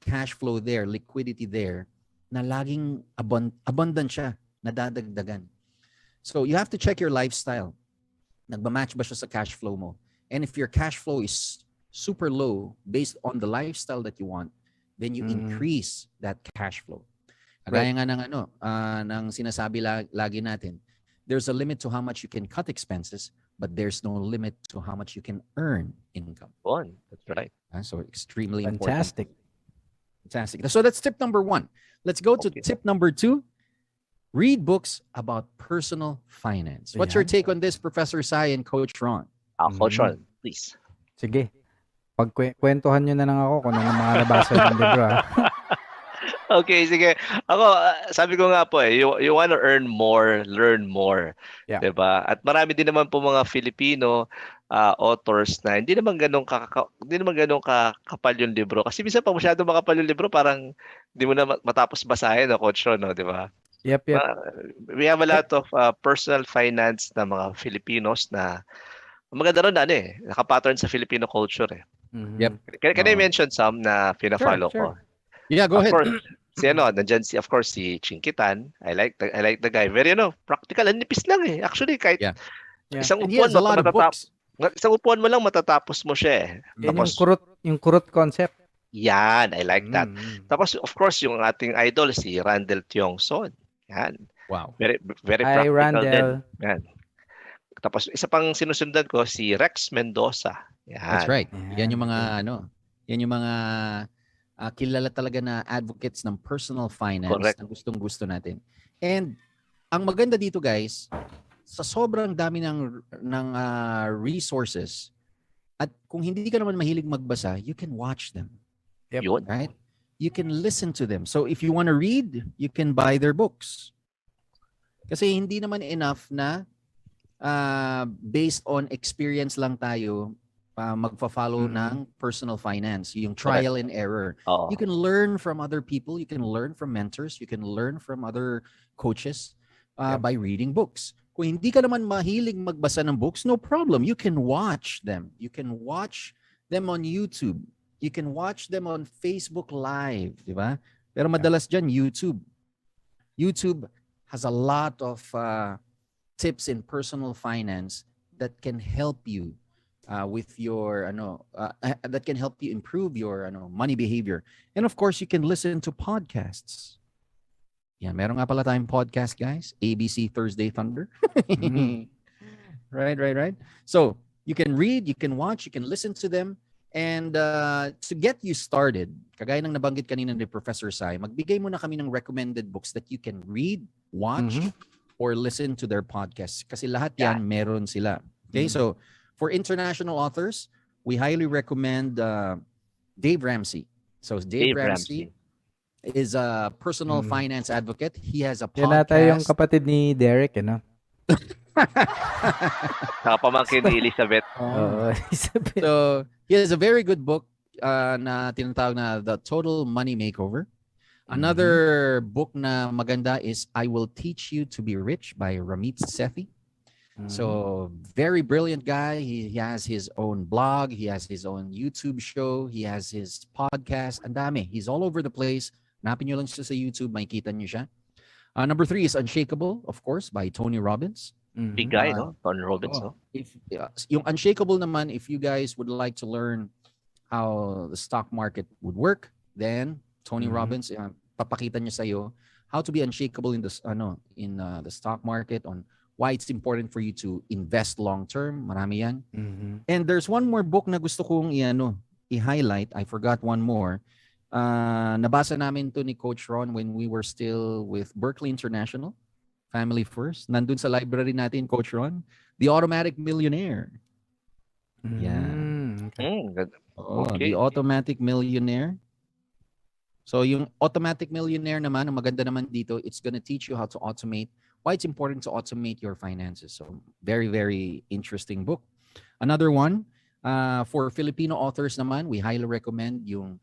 cash flow there, liquidity there, na laging abundant siya, nadadagdagan. So you have to check your lifestyle. Nagmamatch ba siya sa cash flow mo? And if your cash flow is super low based on the lifestyle that you want, then you increase that cash flow. Gaya nga ng sinasabi lagi natin, there's a limit to how much you can cut expenses, but there's no limit to how much you can earn income. That's right. So extremely Fantastic. important. Fantastic. So that's tip number 1. Let's go to tip number 2. Read books about personal finance. What's your take on this, Professor Sai and Coach Ron? Coach Ron, please. Sige. Pagkwentuhan nyo na lang ako kung ano mga nabasa yung libro. Okay, sige. Ako, sabi ko nga po you want to earn more, learn more. Yeah. Diba? At marami din naman po mga Filipino authors na hindi naman ganun kakapal yung libro. Kasi minsan pag masyado makapal yung libro, parang hindi mo na matapos basahin, Coach Ron, di ba? Yep. We have a lot of personal finance na mga Filipinos na maganda ron nakapattern sa Filipino culture eh. Yep. Can I mention some na pina-follow ko? Yeah, go ahead. Of course, nandiyan si Chinkitan. I like the guy. Very practical. Ang nipis lang eh. Actually, kahit isang And he upuan has a lot of books. Isang upuan mo lang matatapos mo siya eh. Yan yung kurot concept. Yan, I like that. Tapos of course, yung ating idol si Randall Tiongson. Yan. Wow. Very Hi, practical Randall. din. Yan. Tapos isa pang sinusundan ko si Rex Mendoza. Yan. That's right. Yan yung mga yan yung mga kilala talaga na advocates ng personal finance. Correct. Na gustong-gusto natin. And ang maganda dito, guys, sa sobrang dami ng resources at kung hindi ka naman mahilig magbasa, you can watch them. Yun. Right? You can listen to them. So if you want to read, you can buy their books. Kasi hindi naman enough na based on experience lang tayo magfa-follow ng personal finance, yung trial and error. You can learn from other people, you can learn from mentors, you can learn from other coaches by reading books. Kung hindi ka naman mahilig magbasa ng books, no problem. You can watch them. You can watch them on YouTube. You can watch them on Facebook Live, di ba? Pero madalas dyan, YouTube. YouTube has a lot of tips in personal finance that can help you with your that can help you improve your money behavior. And of course, you can listen to podcasts. Yeah, meron nga pala tayong podcast, guys. ABC Thursday Thunder. Right. So you can read, you can watch, you can listen to them. And to get you started, kagaya ng nabanggit kanina ni Professor Sai, magbigay muna kami ng recommended books that you can read, watch, or listen to their podcasts. Kasi lahat yan meron sila. Okay, so for international authors, we highly recommend Dave Ramsey. So Dave Ramsey is a personal finance advocate. He has a podcast. Yan nata yung kapatid ni Derek, ano? Pamangkin ni Elizabeth. Elizabeth. So he has a very good book na tinatawag na The Total Money Makeover. Another book na maganda is I Will Teach You to Be Rich by Ramit Sethi. So very brilliant guy. He has his own blog. He has his own YouTube show. He has his podcast. Ang dami. He's all over the place. Hanapin nyo lang siya sa YouTube. Makikita nyo siya. Number 3 is Unshakable, of course, by Tony Robbins. Big guy, no? Tony Robbins, no? Yung Unshakable naman, if you guys would like to learn how the stock market would work, then Tony Robbins, papakita niya sa'yo how to be unshakable in the stock market, on why it's important for you to invest long term. Marami yan. And there's one more book na gusto kong i-highlight. I forgot one more. Nabasa namin to ni Coach Ron when we were still with Berkeley International, Family First. Nandun sa library natin, Coach Ron, The Automatic Millionaire. The Automatic Millionaire. So yung Automatic Millionaire naman, ang maganda naman dito, it's gonna teach you how to automate, why it's important to automate your finances. So very, very interesting book. Another one, for Filipino authors naman, we highly recommend yung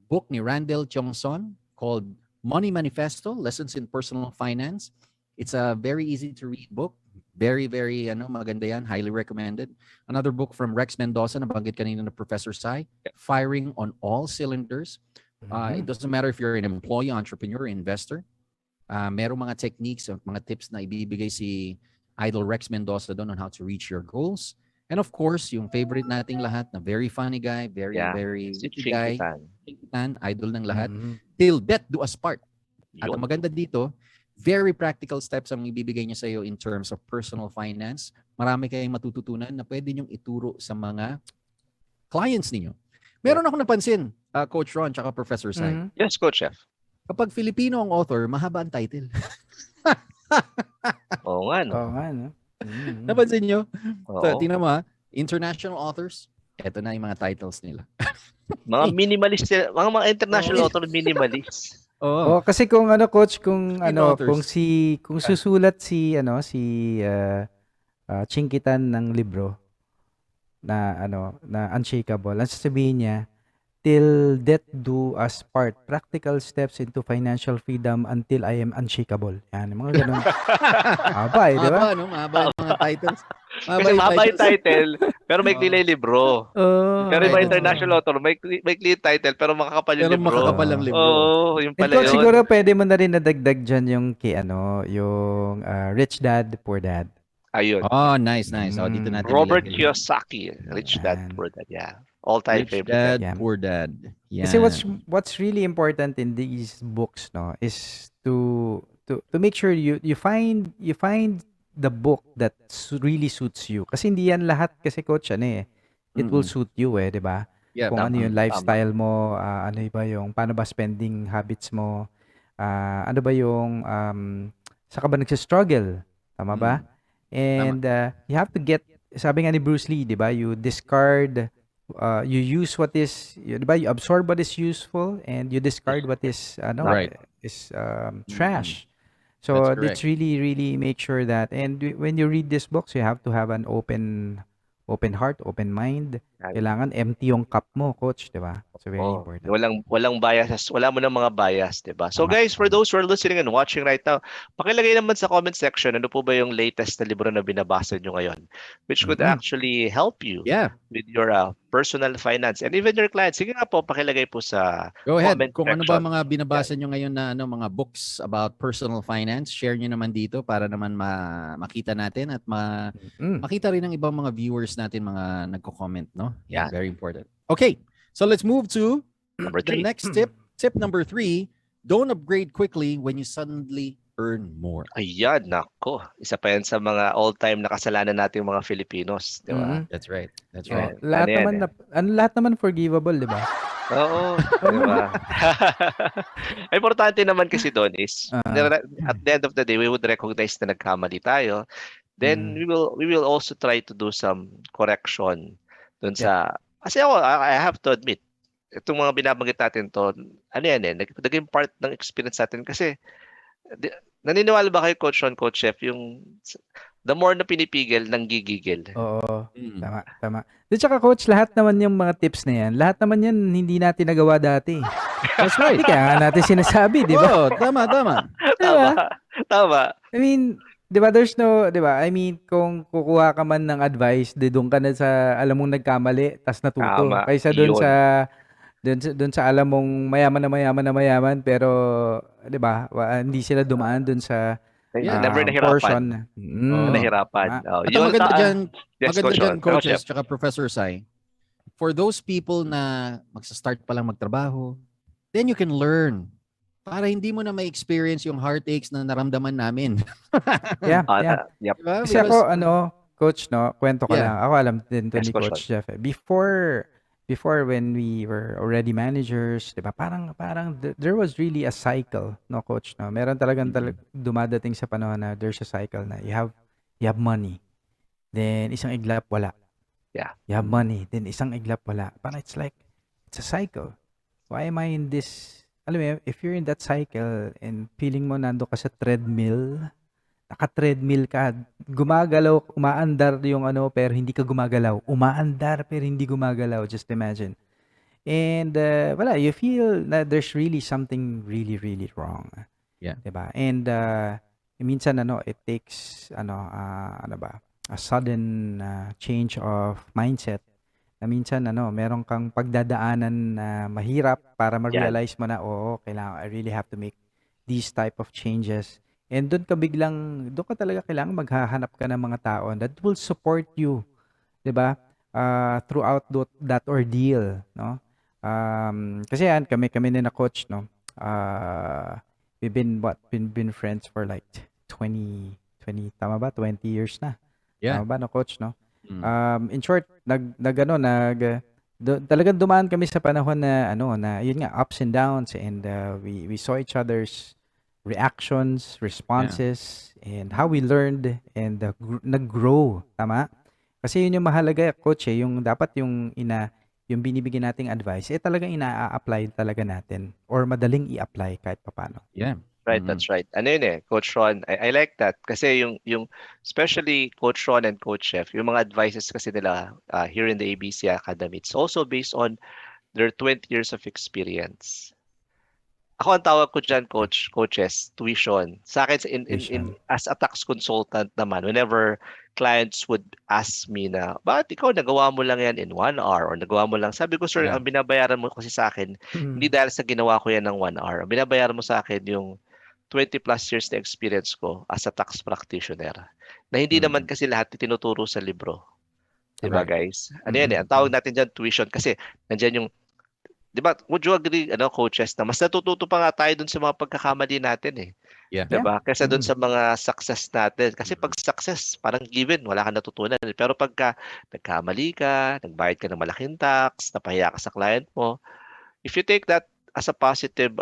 book ni Randall Chongson called Money Manifesto, Lessons in Personal Finance. It's a very easy to read book. Very, very maganda yan. Highly recommended. Another book from Rex Mendoza, nabanggit kanina na Professor Sai, Firing on All Cylinders. It doesn't matter if you're an employee, entrepreneur, investor. Merong mga techniques, mga tips na ibibigay si Idol Rex Mendoza doon on how to reach your goals. And of course, yung favorite nating lahat na very funny guy, very witty guy, idol ng lahat, Till Death Do Us Part. At ang maganda dito, very practical steps ang ibibigay niya sa iyo in terms of personal finance. Marami kayong matututunan na pwede niyong ituro sa mga clients ninyo. Meron ako napansin, Coach Ron tsaka Professor Sai. Yes, Coach Chef. Kapag Filipino ang author, mahaba ang title. Oo nga, no? Napansin nyo? So, tingnan mo international authors, eto na yung mga titles nila. Mga minimalist, mga international author minimalist. Kasi kung coach, kung susulat si Chinkitan ng libro na Unshakable, ang sasabihin niya, Till Death Do Us Part, Practical Steps into Financial Freedom Until I Am Unshakable. Yan, mga ganun. Haba di ba? Mahaba yung mga titles. Kasi mahaba yung title, pero may clear libro. Pero yung mga international author, may clear title, pero makakapal yung libro. Makakapal ang libro. Yung pala yun. Siguro pwede mo na rin nadagdag dyan yung yung Rich Dad, Poor Dad. Ayun. Nice. Dito natin Robert Kiyosaki, Rich Dad, Poor Dad. Yeah. All-time Rich favorite. Dad, Poor Dad. Yeah. Kasi what's really important in these books, is to make sure you find the book that really suits you. Kasi hindi yan lahat kasi coach it will suit you di ba? Yeah, Kung ano yung lifestyle mo, ano ba yung paano ba spending habits mo, ano ba yung saka ba nagsi-struggle, tama ba? And you have to get, sabi nga ni Bruce Lee, di ba? You discard, you use what is, di ba? You absorb what is useful and you discard what is trash. So it's really, really make sure that, and when you read these books, you have to have an open heart, open mind, Kailangan empty yung cup mo, coach, 'di ba? So very Oh, important. walang bias, wala mo ng mga bias, 'di ba? So Tama, guys, for tama. those who are listening and watching right now, pakilagay naman sa comment section ano po ba yung latest na libro na binabasa nyo ngayon, which could Mm-mm. actually help you Yeah. with your personal finance and even your clients. Sige nga po, pakilagay po sa Go ahead. comment Kung ano ba section. mga Yan. binabasa nyo ngayon na mga books about personal finance, share nyo naman dito para naman makita natin at Mm. makita rin ng ibang mga viewers natin mga nagko-comment, no? Yan. Very important. Okay. So let's move to Number the 3. next tip. Tip number 3, don't upgrade quickly when you suddenly earn more. Ayan, nako. Isa pa yan sa mga all-time na kasalanan nating mga Filipinos, 'di ba? Mm-mm. That's right. That's Oh, right. Ano yan eh? lahat naman forgivable, 'di ba? Oo, 'di ba? Ang importante naman kasi doon is Ah, at the end of the day we would recognize na nagkamali tayo. Then mm. we will also try to do some correction doon Yep. sa kasi ako I have to admit itong mga binabanggit natin to ano yan eh naging part ng experience natin kasi di, naniniwala ba kayo Coach Ron, Coach Chef yung the more na pinipigil nanggigigil. Oo, Mm. tama, tama. At saka coach, lahat naman yung mga tips na yan, lahat naman yan hindi natin nagawa dati. That's right. Hindi kaya nga natin sinasabi, 'di ba? Oh, tama, tama. 'Di Tama. ba? Tama. I mean, 'di ba there's no, 'di ba? I mean, kung kukuha ka man ng advice, doon ka na sa alam mong nagkamali, tas natuto. Tama. Kaysa doon Yun. sa doon sa alam mong mayaman na mayaman na mayaman pero 'di ba? Hindi sila dumaan doon sa Yeah. Never portion. nahirapan. Oo. Nahirapan. Tama. Oh, At ang yun maganda dyan, Yes, Coach Ron. Coach coaches, Chef. tsaka Professor Sai, for those people na magsa-start pa lang magtrabaho, then you can learn para hindi mo na ma-experience yung heartaches na naramdaman namin. Yeah, yeah. Yep. Diba? Kasi ako, coach, no, kwento ko Yeah. lang. Ako alam din to Yes, ni Coach Coach Jeff. Before when we were already managers, 'di ba? Parang there was really a cycle, no, coach, no. Meron talagang dumadating sa panahon na there's a cycle na you have money. Then isang iglap wala. Yeah. You have money, then isang iglap wala. Parang it's a cycle. Why am I in this? Alam mo, if you're in that cycle and feeling mo nando ka sa treadmill, naka-treadmill ka, gumagalaw, umaandar yung pero hindi ka gumagalaw. Umaandar pero hindi gumagalaw. Just imagine. And wala, you feel that there's really something really, really wrong. Yeah. Diba? And minsan it takes a sudden change of mindset. Na minsan meron kang pagdadaanan na mahirap para ma-realize mo na kailangan I really have to make these type of changes. And doon ka talaga kailangan maghahanap ka ng mga tao that will support you, 'di ba? Throughout that ordeal, no? Kasi yan kami ni na coach, no. We've been friends for like 20 tama ba? 20 years na. Yeah. Tama ba no coach, no? In short, talagang dumaan kami sa panahon na yun nga ups and downs and we saw each other's reactions, responses, and how we learned and nag-grow, tama? Kasi yun yung mahalaga, coach, yung dapat yung binibigyan nating advice, talagang ina-apply talaga natin or madaling i-apply kahit papaano. Yeah. Right, that's right. Ano yun eh, Coach Ron, I like that. Kasi yung especially Coach Ron and Coach Chef, yung mga advices kasi nila here in the ABC Academy, it's also based on their 20 years of experience. Ako ang tawag ko dyan, coaches, tuition. Sa akin, as a tax consultant naman, whenever clients would ask me na, bakit ikaw nagawa mo lang yan in 1 hour or nagawa mo lang, sabi ko, sir, Yeah. ang binabayaran mo kasi sa akin, hindi dahil sa ginawa ko yan ng 1 hour. Ang binabayaran mo sa akin yung 20 plus years na experience ko as a tax practitioner. Na hindi naman kasi lahat tinuturo sa libro. Diba, guys? Ano yan eh? Ang tawag natin dyan, tuition. Kasi nandyan yung, di ba, would you agree, coaches, na mas natututo pa nga tayo dun sa mga pagkakamali natin eh. Yeah. Diba? Kaysa dun sa mga success natin. Kasi pag success, parang given, wala kang natutunan. Pero pagka nagkamali ka, nagbayad ka ng malaking tax, napahiya ka sa client mo, if you take that as a positive,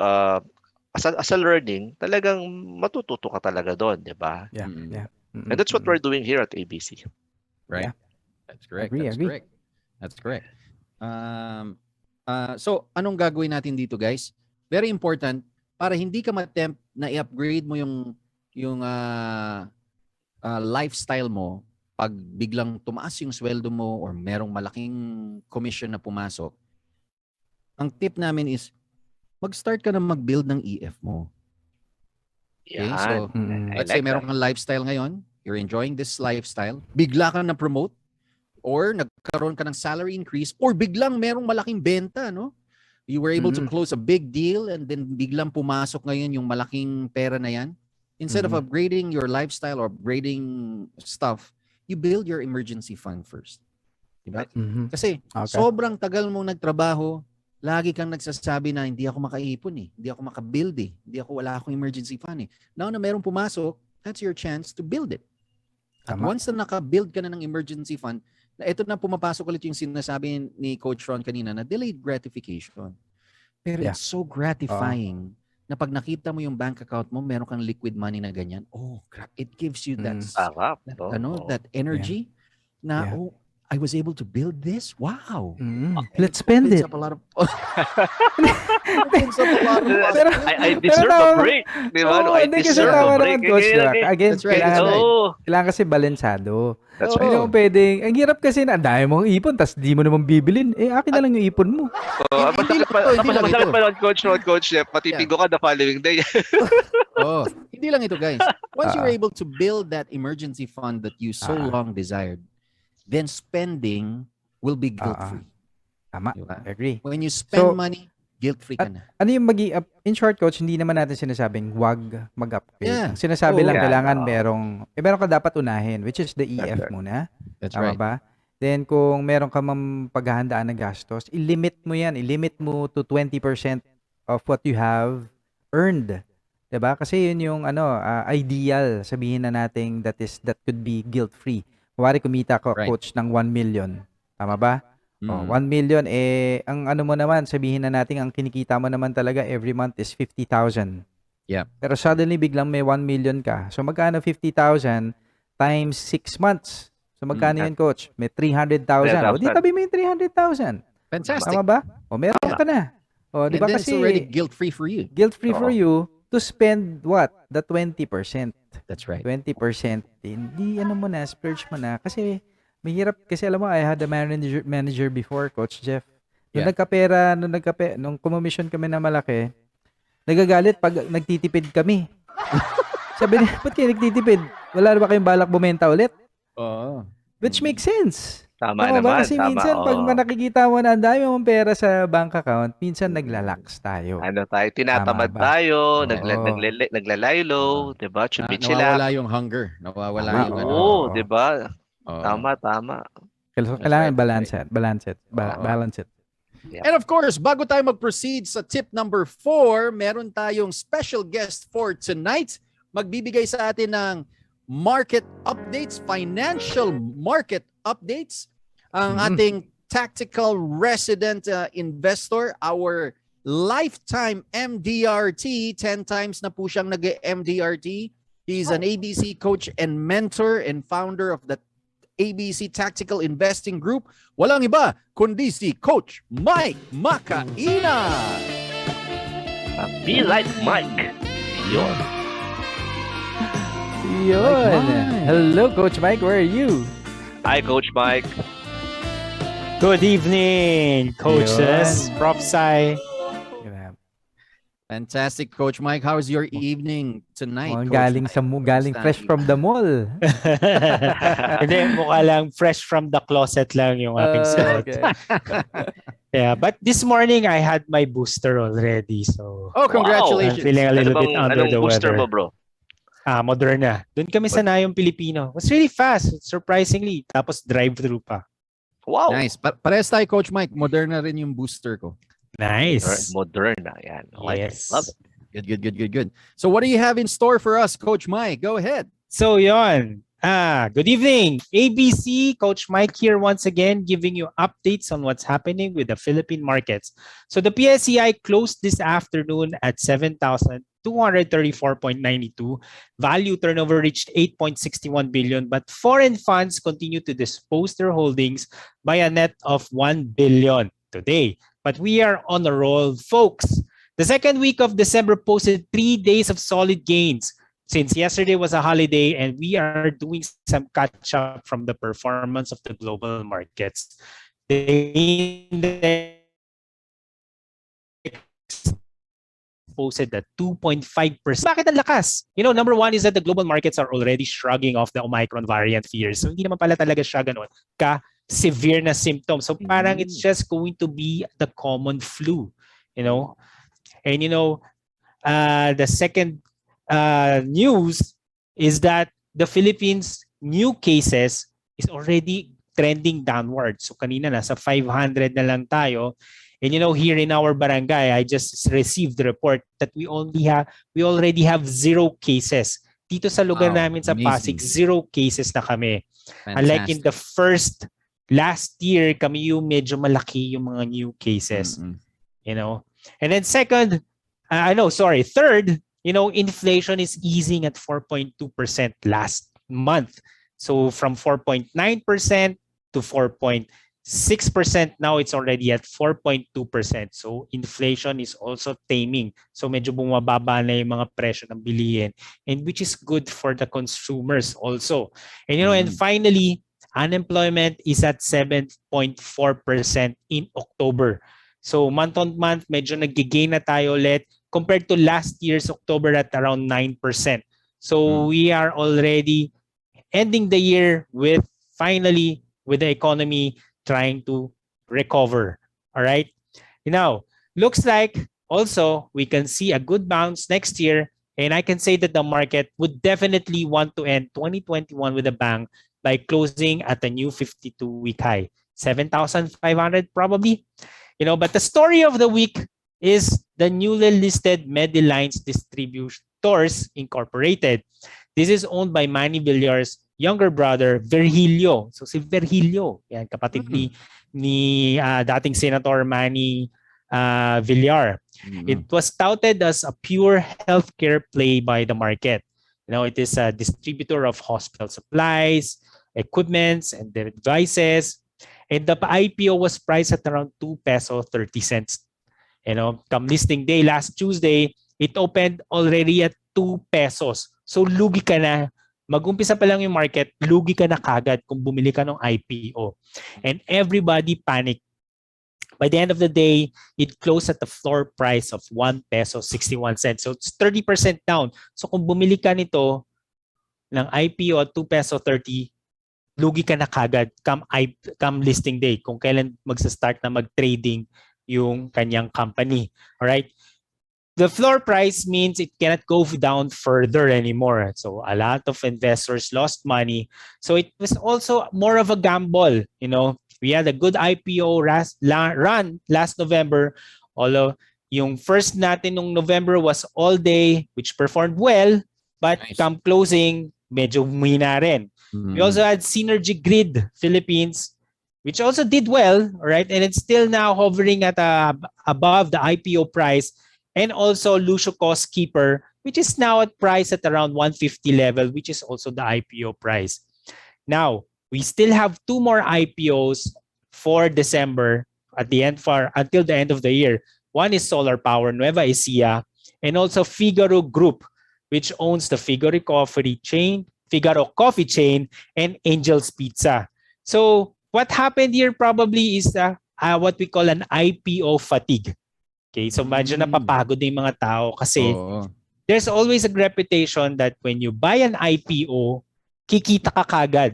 as a learning, talagang matututo ka talaga doon, di ba? Yeah, yeah. And that's what we're doing here at ABC. Right. Yeah. That's correct. Agree. That's correct. So, anong gagawin natin dito, guys? Very important para hindi ka ma-tempt na i-upgrade mo yung lifestyle mo pag biglang tumaas yung sweldo mo or merong malaking commission na pumasok, ang tip namin is mag-start ka na mag-build ng EF mo. Okay? Yan. So, I let's say like meron that. kang lifestyle ngayon, you're enjoying this lifestyle, bigla ka na promote or nagkaroon ka ng salary increase or biglang merong malaking benta, no? You were able to close a big deal and then biglang pumasok ngayon yung malaking pera na yan. Instead of upgrading your lifestyle or upgrading stuff, you build your emergency fund first. Diba? Kasi sobrang tagal mong nagtrabaho, lagi kang nagsasabi na hindi ako makaipon eh, hindi ako makabuild eh, wala akong emergency fund eh. Now na merong pumasok, that's your chance to build it. At once na naka-build ka na ng emergency fund, na ito na pumapasok ulit yung sinasabi ni Coach Ron kanina na delayed gratification. Pero it's so gratifying na pag nakita mo yung bank account mo, meron kang liquid money na ganyan. Oh, it gives you that energy na, oh, I was able to build this. Wow. Let's spend it. Up a lot of I deserve a break. Di ba? I deserve a break. Again, That's right. kailangan kasi balansado. That's Hindi mo pwedeng, ang hirap kasi na, dahil mong ipon, tas di mo naman bibilin. Akin na lang yung ipon mo. Masakit pa nun, Coach Jeff. Matitigo ka the following day. Hindi lang ito, guys. Once you're able to build that emergency fund that you so long desired, then spending will be guilt-free. Tama. Agree. When you spend money, guilt-free ka na. Ano yung in short, Coach, hindi naman natin sinasabing wag mag-upgrade. Yeah. Ang sinasabi lang, kailangan meron ka dapat unahin, which is the EF muna. That's Tama right. ba? Then, kung meron ka paghahandaan ng gastos, i-limit mo yan. I-limit mo to 20% of what you have earned. Diba? Kasi yun yung ideal, sabihin na natin that could be guilt-free. Kuwari kumita ko, Coach, ng 1 million. Tama ba? 1 million, ang mo naman, sabihin na natin, ang kinikita mo naman talaga every month is 50,000. Yeah. Pero suddenly, biglang may 1 million ka. So, magkano 50,000 times 6 months? So, magkano yun, Coach? May 300,000. O, di tabi mo yung 300,000. Fantastic. Tama ba? O, meron ka na. O, di ba then kasi, it's already guilt-free for you. Guilt-free for you to spend what? The 20%. That's right. 20%. Hindi, mo na, splurge mo na. Kasi, mahirap. Kasi alam mo, I had a manager before, Coach Jeff. Nung kumomission kami na malaki, nagagalit pag nagtitipid kami. Sabi niya, ba't kayo nagtitipid? Wala na ba kayong balak bumenta ulit? Which makes sense. Tama naman. Ba? Kasi minsan, pag nakikita mo na ang dami mong pera sa bank account, minsan naglalaks tayo. Tinatamad tayo, naglalaylo, diba? Chubichila. Nawawala yung hunger. Nawawala yung diba? Tama. Kailangan balance it. Yeah. And of course, bago tayo mag-proceed sa tip number 4, meron tayong special guest for tonight. Magbibigay sa atin ng market updates, financial market updates. Ang ating tactical resident investor, our lifetime MDRT, 10 times na po siyang nag-MDRT. He's an ABC coach and mentor and founder of the ABC Tactical Investing Group. Walang iba kundi si Coach Mike Macaina. Be like Mike. Yun. Hello, Coach Mike. Where are you? Hi, Coach Mike. Good evening, coaches, Prof. Sai. Fantastic, Coach Mike. How is your evening tonight? Galing fresh from the mall. Hindi, mukha lang fresh from the closet lang yung aking suot. Okay. Yeah, but this morning I had my booster already. So, congratulations. I'm feeling a little bit under the booster weather. mo, bro? Moderna. Doon kami sanayong Pilipino. It's really fast, surprisingly. Tapos drive-through pa. Wow. Nice. Parehas tayo, Coach Mike. Moderna rin yung booster ko. Nice. Moderna. Yan. Yes. Love it. Good. So what do you have in store for us, Coach Mike? Go ahead. So yon. Good evening. ABC, Coach Mike here once again, giving you updates on what's happening with the Philippine markets. So the PSEI closed this afternoon at 7,234.92. Value turnover reached 8.61 billion, but foreign funds continue to dispose their holdings by a net of 1 billion today. But we are on a roll, folks. The second week of December posted 3 days of solid gains. since yesterday was a holiday and we are doing some catch up from the performance of the global markets. The index posted at 2.5%. Bakit ang lakas? You know, number one is that the global markets are already shrugging off the Omicron variant fears. So hindi naman pala talaga siya ganun ka-severe na symptoms. So parang it's just going to be the common flu, you know? And you know, the second news is that the Philippines new cases is already trending downward. So kanina nasa 500 na lang tayo. And you know, here in our barangay, I just received the report that we already have 0 cases. Dito sa lugar namin sa Pasig, 0 cases na kami. Unlike in the last year, kami yung medyo malaki yung mga new cases. You know? And then second, third, you know, inflation is easing at 4.2% last month. So from 4.9% to 4.6%, now it's already at 4.2%. So inflation is also taming. So medyo bumababa na yung mga presyo ng bilihin, and which is good for the consumers also. And you know, and finally, unemployment is at 7.4% in October. So month on month, medyo nag-gain na tayo ulit compared to last year's October at around 9%. So we are already ending the year with the economy trying to recover. All right. Now, looks like also we can see a good bounce next year. And I can say that the market would definitely want to end 2021 with a bang by closing at a new 52-week high. 7,500 probably. You know, but the story of the week is the newly listed Medilines Distributors Incorporated. This is owned by Manny Villar's younger brother, Virgilio. So si Virgilio, yan, kapatid ni dating Senator Manny Villar. It was touted as a pure healthcare play by the market. You know, it is a distributor of hospital supplies, equipments, and devices. And the IPO was priced at around 2 peso 30 cents. You know, come listing day last Tuesday, it opened already at 2 pesos. So lugi ka na. Mag-umpisa pa lang yung market, lugi ka na kagad kung bumili ka ng IPO. And everybody panicked. By the end of the day, it closed at the floor price of 1 peso 61 cents. So it's 30% down. So kung bumili ka nito ng IPO at 2 peso 30, lugi ka na kagad come listing day kung kailan magsa-start na mag-trading yung kanyang company. All right? The floor price means it cannot go down further anymore. So a lot of investors lost money. So it was also more of a gamble. You know, we had a good IPO run last November. Although yung first natin nung November was all day, which performed well, but come closing, medyo humina rin. We also had Synergy Grid Philippines, which also did well, right? And it's still now hovering at above the IPO price. And also Lucio Cost Keeper, which is now at price at around 150 level, which is also the IPO price. Now, we still have 2 more IPOs for December until the end of the year. One is Solar Power Nueva Ecija, and also Figaro Group, which owns the Figaro Coffee Chain, and Angel's Pizza. So what happened here probably is what we call an IPO fatigue. Okay, so medyo napapagod na yung mga tao kasi there's always a reputation that when you buy an IPO, kikita ka kagad.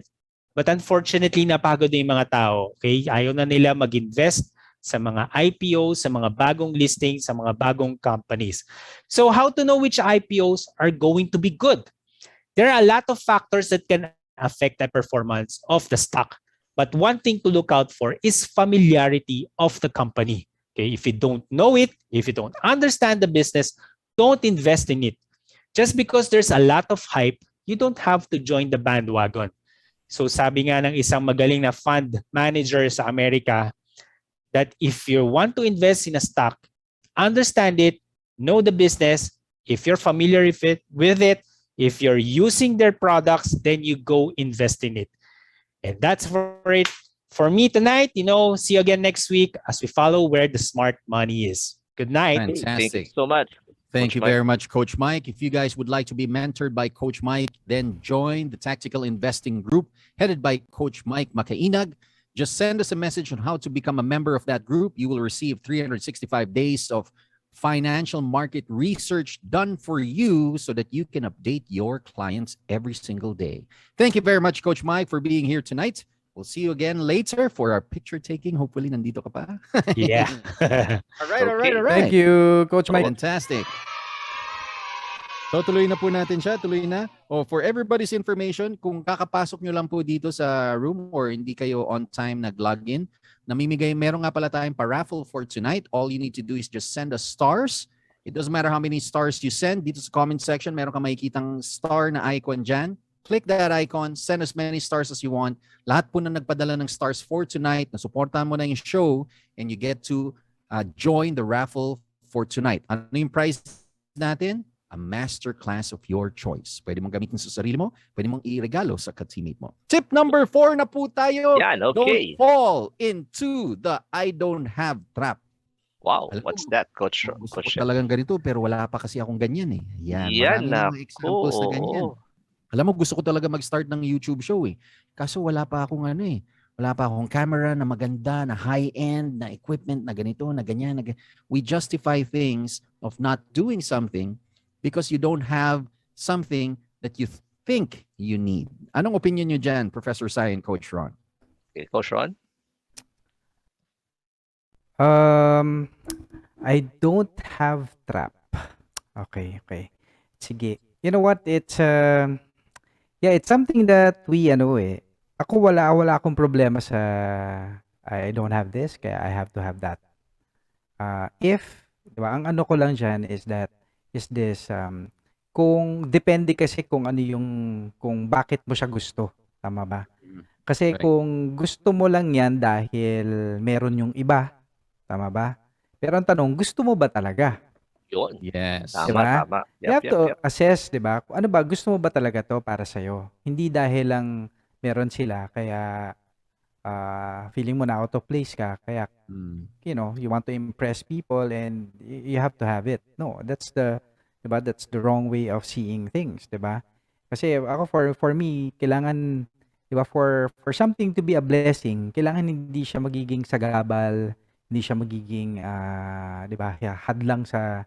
But unfortunately, napagod na yung mga tao. Okay, ayaw na nila mag-invest sa mga IPO, sa mga bagong listings, sa mga bagong companies. So how to know which IPOs are going to be good? There are a lot of factors that can affect the performance of the stock. But one thing to look out for is familiarity of the company. Okay, if you don't know it, if you don't understand the business, don't invest in it. Just because there's a lot of hype, you don't have to join the bandwagon. So sabi nga ng isang magaling na fund manager sa Amerika that if you want to invest in a stock, understand it, know the business. If you're familiar with it, if you're using their products, then you go invest in it. And that's for it. For me tonight, you know, see you again next week as we follow where the smart money is. Good night. Fantastic. Thank you so much. Thank Coach you Mike. very much, Coach Mike. If you guys would like to be mentored by Coach Mike, then join the Tactical Investing Group headed by Coach Mike Makainag. Just send us a message on how to become a member of that group. You will receive 365 days of financial market research done for you so that you can update your clients every single day. Thank you very much, Coach Mike, for being here tonight. We'll see you again later for our picture taking. Hopefully, nandito ka pa. Yeah. All right. Thank you, Coach Mike. Fantastic. So tuloy na po natin siya, tuloy na. For everybody's information, kung kakapasok nyo lang po dito sa room or hindi kayo on time nag-login, meron nga pala tayong pa-raffle for tonight. All you need to do is just send us stars. It doesn't matter how many stars you send. Dito sa comment section, meron ka makikitang star na icon dyan. Click that icon, send as many stars as you want. Lahat po na nagpadala ng stars for tonight, nasuportahan mo na yung show, and you get to join the raffle for tonight. Ano yung prize natin? A master class of your choice. Pwede mong gamitin sa sarili mo, pwede mong iregalo sa ka-teammate mo. Tip number 4 na po tayo. Yan, okay. Don't fall into the I don't have trap. Wow, Alam what's mo, that, Coach? Gusto ko Coach? talagang ganito pero wala pa kasi akong ganyan eh. Yan, Yan marami na mga examples na ganyan. Alam mo, gusto ko talaga mag-start ng YouTube show eh. Kaso wala pa akong wala pa akong camera na maganda, na high-end, na equipment, na ganito, na ganyan. We justify things of not doing something because you don't have something that you think you need. Anong opinion nyo dyan, Professor Sai and Coach Ron? Okay, Coach Ron? I don't have trap. Okay. Sige. You know what? It's it's something that we ako wala akong problema sa I don't have this kaya I have to have that. If, 'di ba, ang ano ko lang diyan is this kung depende kasi kung kung bakit mo siya gusto, tama ba? Kasi Correct. kung gusto mo lang 'yan dahil meron yung iba, tama ba? Pero ang tanong, gusto mo ba talaga? Yun. Yes. Tama, Diba? tama. You have to assess, 'di ba? Kung ano ba, gusto mo ba talaga 'to para sa Hindi dahil lang meron sila kaya feeling mo na out of place ka kaya you want to impress people and you have to have it. No, that's the 'di ba? That's the wrong way of seeing things, 'di ba? Kasi ako for me, kailangan 'di ba for something to be a blessing, kailangan hindi siya magiging sagabal, hindi siya magiging 'di ba, hadlang sa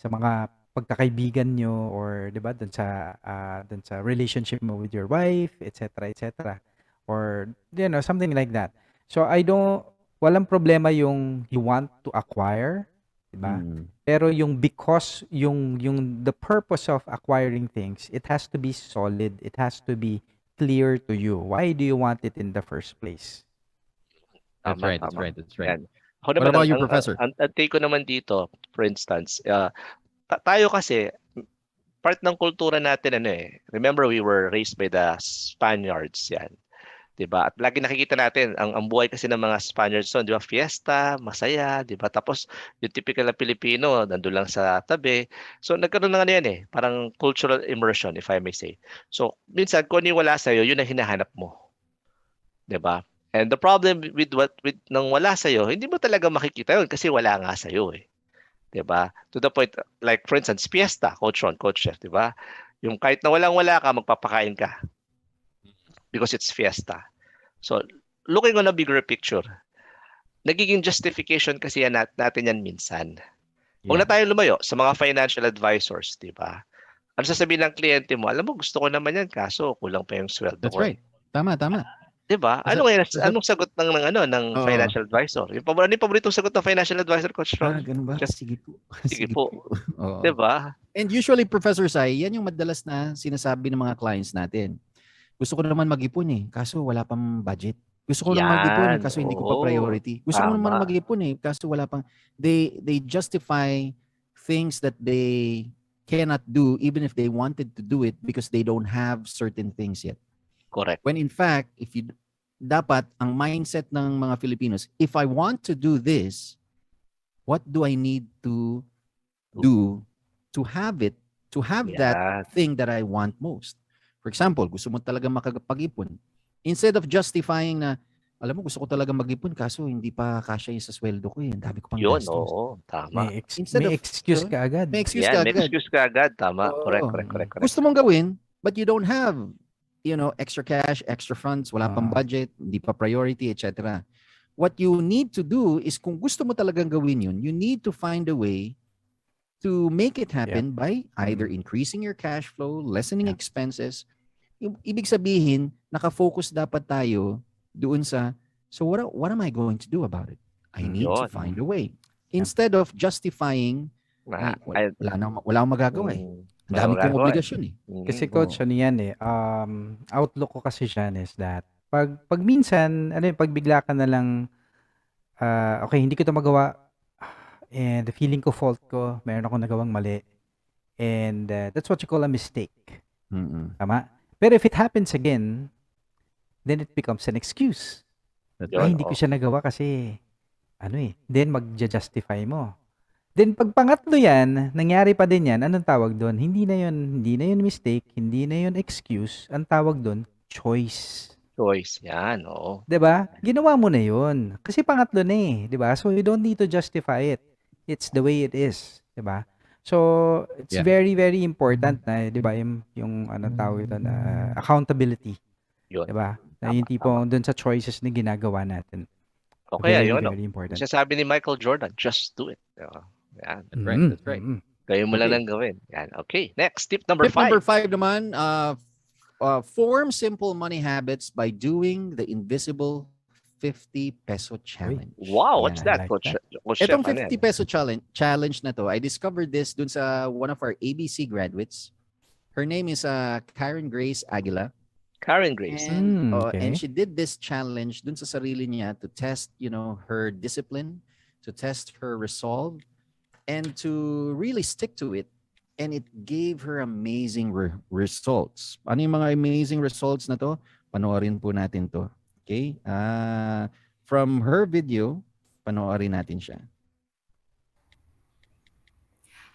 mga pagkakaibigan nyo or 'di ba dun sa relationship mo with your wife, etc. Or something like that. So walang problema yung you want to acquire, 'di ba? Pero yung because yung the purpose of acquiring things, it has to be solid, it has to be clear to you. Why do you want it in the first place? That's right. Yan. Ako What naman, about you, Professor? Ang take ko naman dito, for instance, tayo kasi, part ng kultura natin, remember we were raised by the Spaniards, yan. Diba? At lagi nakikita natin, ang buhay kasi ng mga Spaniards doon, di ba? Fiesta, masaya, di ba? Tapos, yung typical na Pilipino, nandun lang sa tabi. So, nagkaroon na yan parang cultural immersion, if I may say. So, minsan, kung yung wala sa'yo, yun ang hinahanap mo. Di ba? And the problem with nang wala sa'yo, hindi mo talaga makikita yun kasi wala nga sa'yo eh. 'Di ba? To the point, like for instance, fiesta, Coach Ron, Coach Chef, 'di ba? Yung kahit na wala ka, magpapakain ka. Because it's fiesta. So, looking on a bigger picture, nagiging justification kasi natin yan minsan. Huwag na tayo lumayo sa mga financial advisors, 'di ba? Ano sasabihin ng kliyente mo? Alam mo, gusto ko naman yan, kaso kulang pa yung sweldo That's ko. right. Tama. 'Di ba? Anong sagot ng financial advisor? Yung paboritong sagot ng financial advisor, Coach Ron? Ganun ba? Just, Sige po. sige po. Oo. 'Di ba? And usually, Professor Sai, yan yung madalas na sinasabi ng mga clients natin. Gusto ko naman mag-ipon kaso wala pang budget. Gusto ko naman mag-ipon kaso hindi ko pa priority. Gusto ko naman mag-ipon kaso wala pang... They justify things that they cannot do even if they wanted to do it because they don't have certain things yet. Correct. When in fact, dapat ang mindset ng mga Filipinos, if I want to do this, what do I need to do to have it, to have that thing that I want most? For example, gusto mo talaga makapag-ipon. Instead of justifying na, alam mo gusto ko talaga mag-ipon kaso hindi pa kasya yung sa sweldo ko, Ang dami ko pang Yun, gastos. oo, tama. Instead May of, excuse ka agad. may excuse Yan, ka may agad. excuse ka agad. Tama. Correct, Oo. correct, correct, correct. Gusto mong gawin, but you don't have, extra cash, extra funds, wala pang Oo. budget, hindi pa priority, etc. What you need to do is kung gusto mo talagang gawin yun, you need to find a way to make it happen by either increasing your cash flow, lessening Yeah. expenses. Ibig sabihin, nakafocus dapat tayo doon sa, so what am I going to do about it? I need to Yun. find a way. Instead of justifying, Na, wala akong magagawa eh. Ang wala dami kong magagawa eh. obligasyon eh. Kasi Mm. coach, ano yan outlook ko kasi siya is that pag minsan, pag bigla ka na lang, okay, hindi ko to magawa, and the feeling ko fault ko, meron akong nagawang mali, and that's what you call a mistake. Mm-mm. Tama? Pero if it happens again, then it becomes an excuse. Yun, Hindi ko siya nagawa kasi, then magja-justify mo. Then pag pangatlo yan, nangyari pa din yan, anong tawag doon? Hindi na yun mistake, hindi na yun excuse, ang tawag doon, choice. choice. Yan, oo. 'Di ba? Ginawa mo na yun. Kasi pangatlo na 'di ba? So you don't need to justify it. It's the way it is, 'di ba? So it's Yeah. very very important na 'di ba yung ano tawag ito na accountability, Yun. 'di ba? Na Tama, yung tipong doon sa choices na ginagawa natin. O kaya Very yun, very important. sinasabi ni Michael Jordan, just do it. Yan. That's right. That's right. Gawin mo lang Okay. lang gawin. Yan. Okay, next. Tip number Tip number 5. 5 naman, form simple money habits by doing the invisible 50 peso challenge. Wow, what's Yeah, I that, like Coach? that. Coach Etong Chef, ano 50 yan? peso challenge na to, I discovered this dun sa one of our ABC graduates. Her name is Karen Grace Aguila. Karen Grace. And okay. she did this challenge dun sa sarili niya to test, her discipline, to test her resolve, and to really stick to it. And it gave her amazing results. Ano yung mga amazing results na to? Panoorin po natin to. Okay? From her video, panoorin natin siya.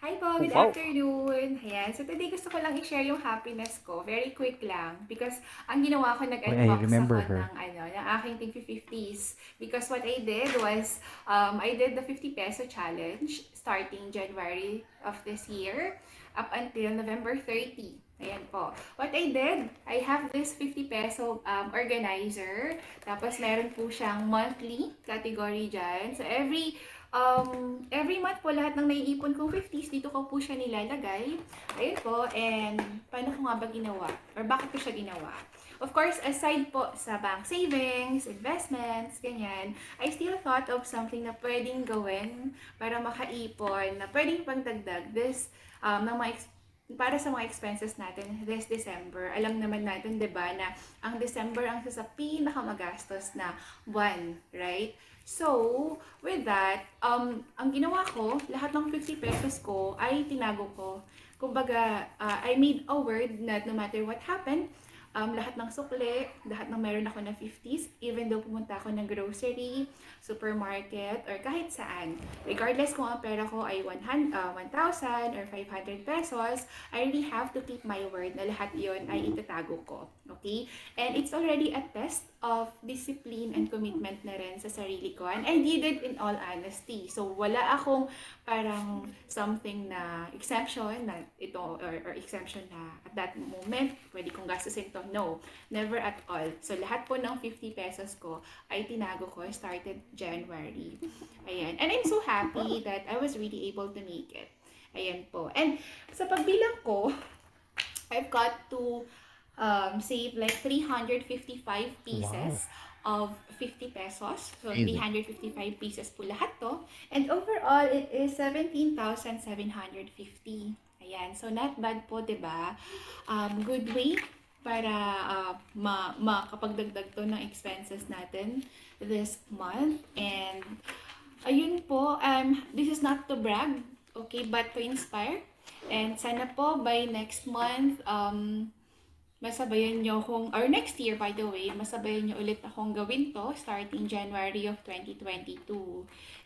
Hi po, good Wow. afternoon. Ayan, so today gusto ko lang i-share yung happiness ko. Very quick lang. Because ang ginawa ko, nag-unbox remember ako her. ng aking Tig50s. Because what I did was, I did the 50 peso challenge starting January of this year up until November 30. Ayan po. What I did, I have this 50 peso organizer. Tapos meron po siyang monthly category dyan. So every month po lahat ng naiipon kong 50s, dito ko po siya nilalagay. Ayun po, and paano ko nga ba ginawa? Or bakit ko siya ginawa? Of course, aside po sa bank savings, investments, ganyan, I still thought of something na pwedeng gawin para makaipon, na pwedeng pagdagdag this, para sa mga expenses natin this December. Alam naman natin, 'di ba, na ang December ang isa sa pinakamagastos na buwan, right? So, with that, ang ginawa ko, lahat ng 50 pesos ko ay tinago ko. Kumbaga, I made a word na no matter what happened, lahat ng sukli, lahat ng meron ako na 50s, even though pumunta ako ng grocery, supermarket, or kahit saan. Regardless kung ang pera ko ay 1,000 or 500 pesos, I really have to keep my word na lahat yon ay itatago ko. Okay? And it's already a test of discipline and commitment na rin sa sarili ko. And I did it in all honesty. So, wala akong parang something na exemption na ito or exemption na at that moment pwede kong gastusin to. No, never at all. So, lahat po ng 50 pesos ko ay tinago ko started January. Ayan. And I'm so happy that I was really able to make it. Ayan po. And sa pagbilang ko, I've got to save like 355 pieces of 50 pesos. So, 355 pieces po lahat to. And overall, it is 17,750. Ayan. So, not bad po, diba? Good way para makapagdagdag to ng expenses natin this month. And, ayun po, this is not to brag, okay, but to inspire. And sana po by next month, masabayan nyo akong, or next year by the way, masabayan nyo ulit akong gawin to starting January of 2022.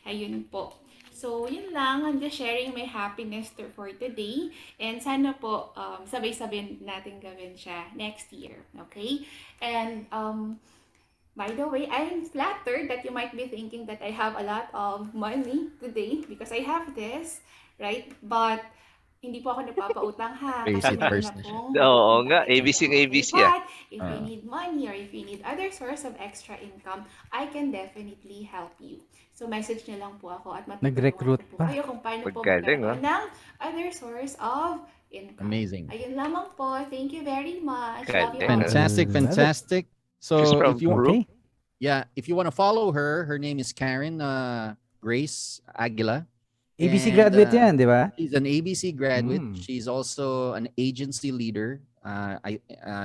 Ayun po. So, yun lang. I'm just sharing my happiness for today. And sana po, sabay-sabay natin gawin siya next year. Okay? And, By the way, I'm flattered that you might be thinking that I have a lot of money today because I have this, right? But hindi po ako nagpapautang ha kasi Basic meron first na na siya. pong Oo mapupunta nga, kay ABC ng Peso. Okay, ABC ah. but if you Ah, need money or if you need other source of extra income, I can definitely help you. So message niyo lang po ako at matutulungan Nag-recruit ko po pa. kayo kung paano po Magaling ah. magkaroon ng other source of income. amazing. Ayun lamang po. Thank you very much. Love you Galing ah. all. Fantastic, Love it. fantastic. She's So from if you Peru. Okay. yeah, if you want to follow her, her name is Karen Grace Aguila. ABC And graduate yan, di ba? she's an ABC graduate. Mm. She's also an agency leader.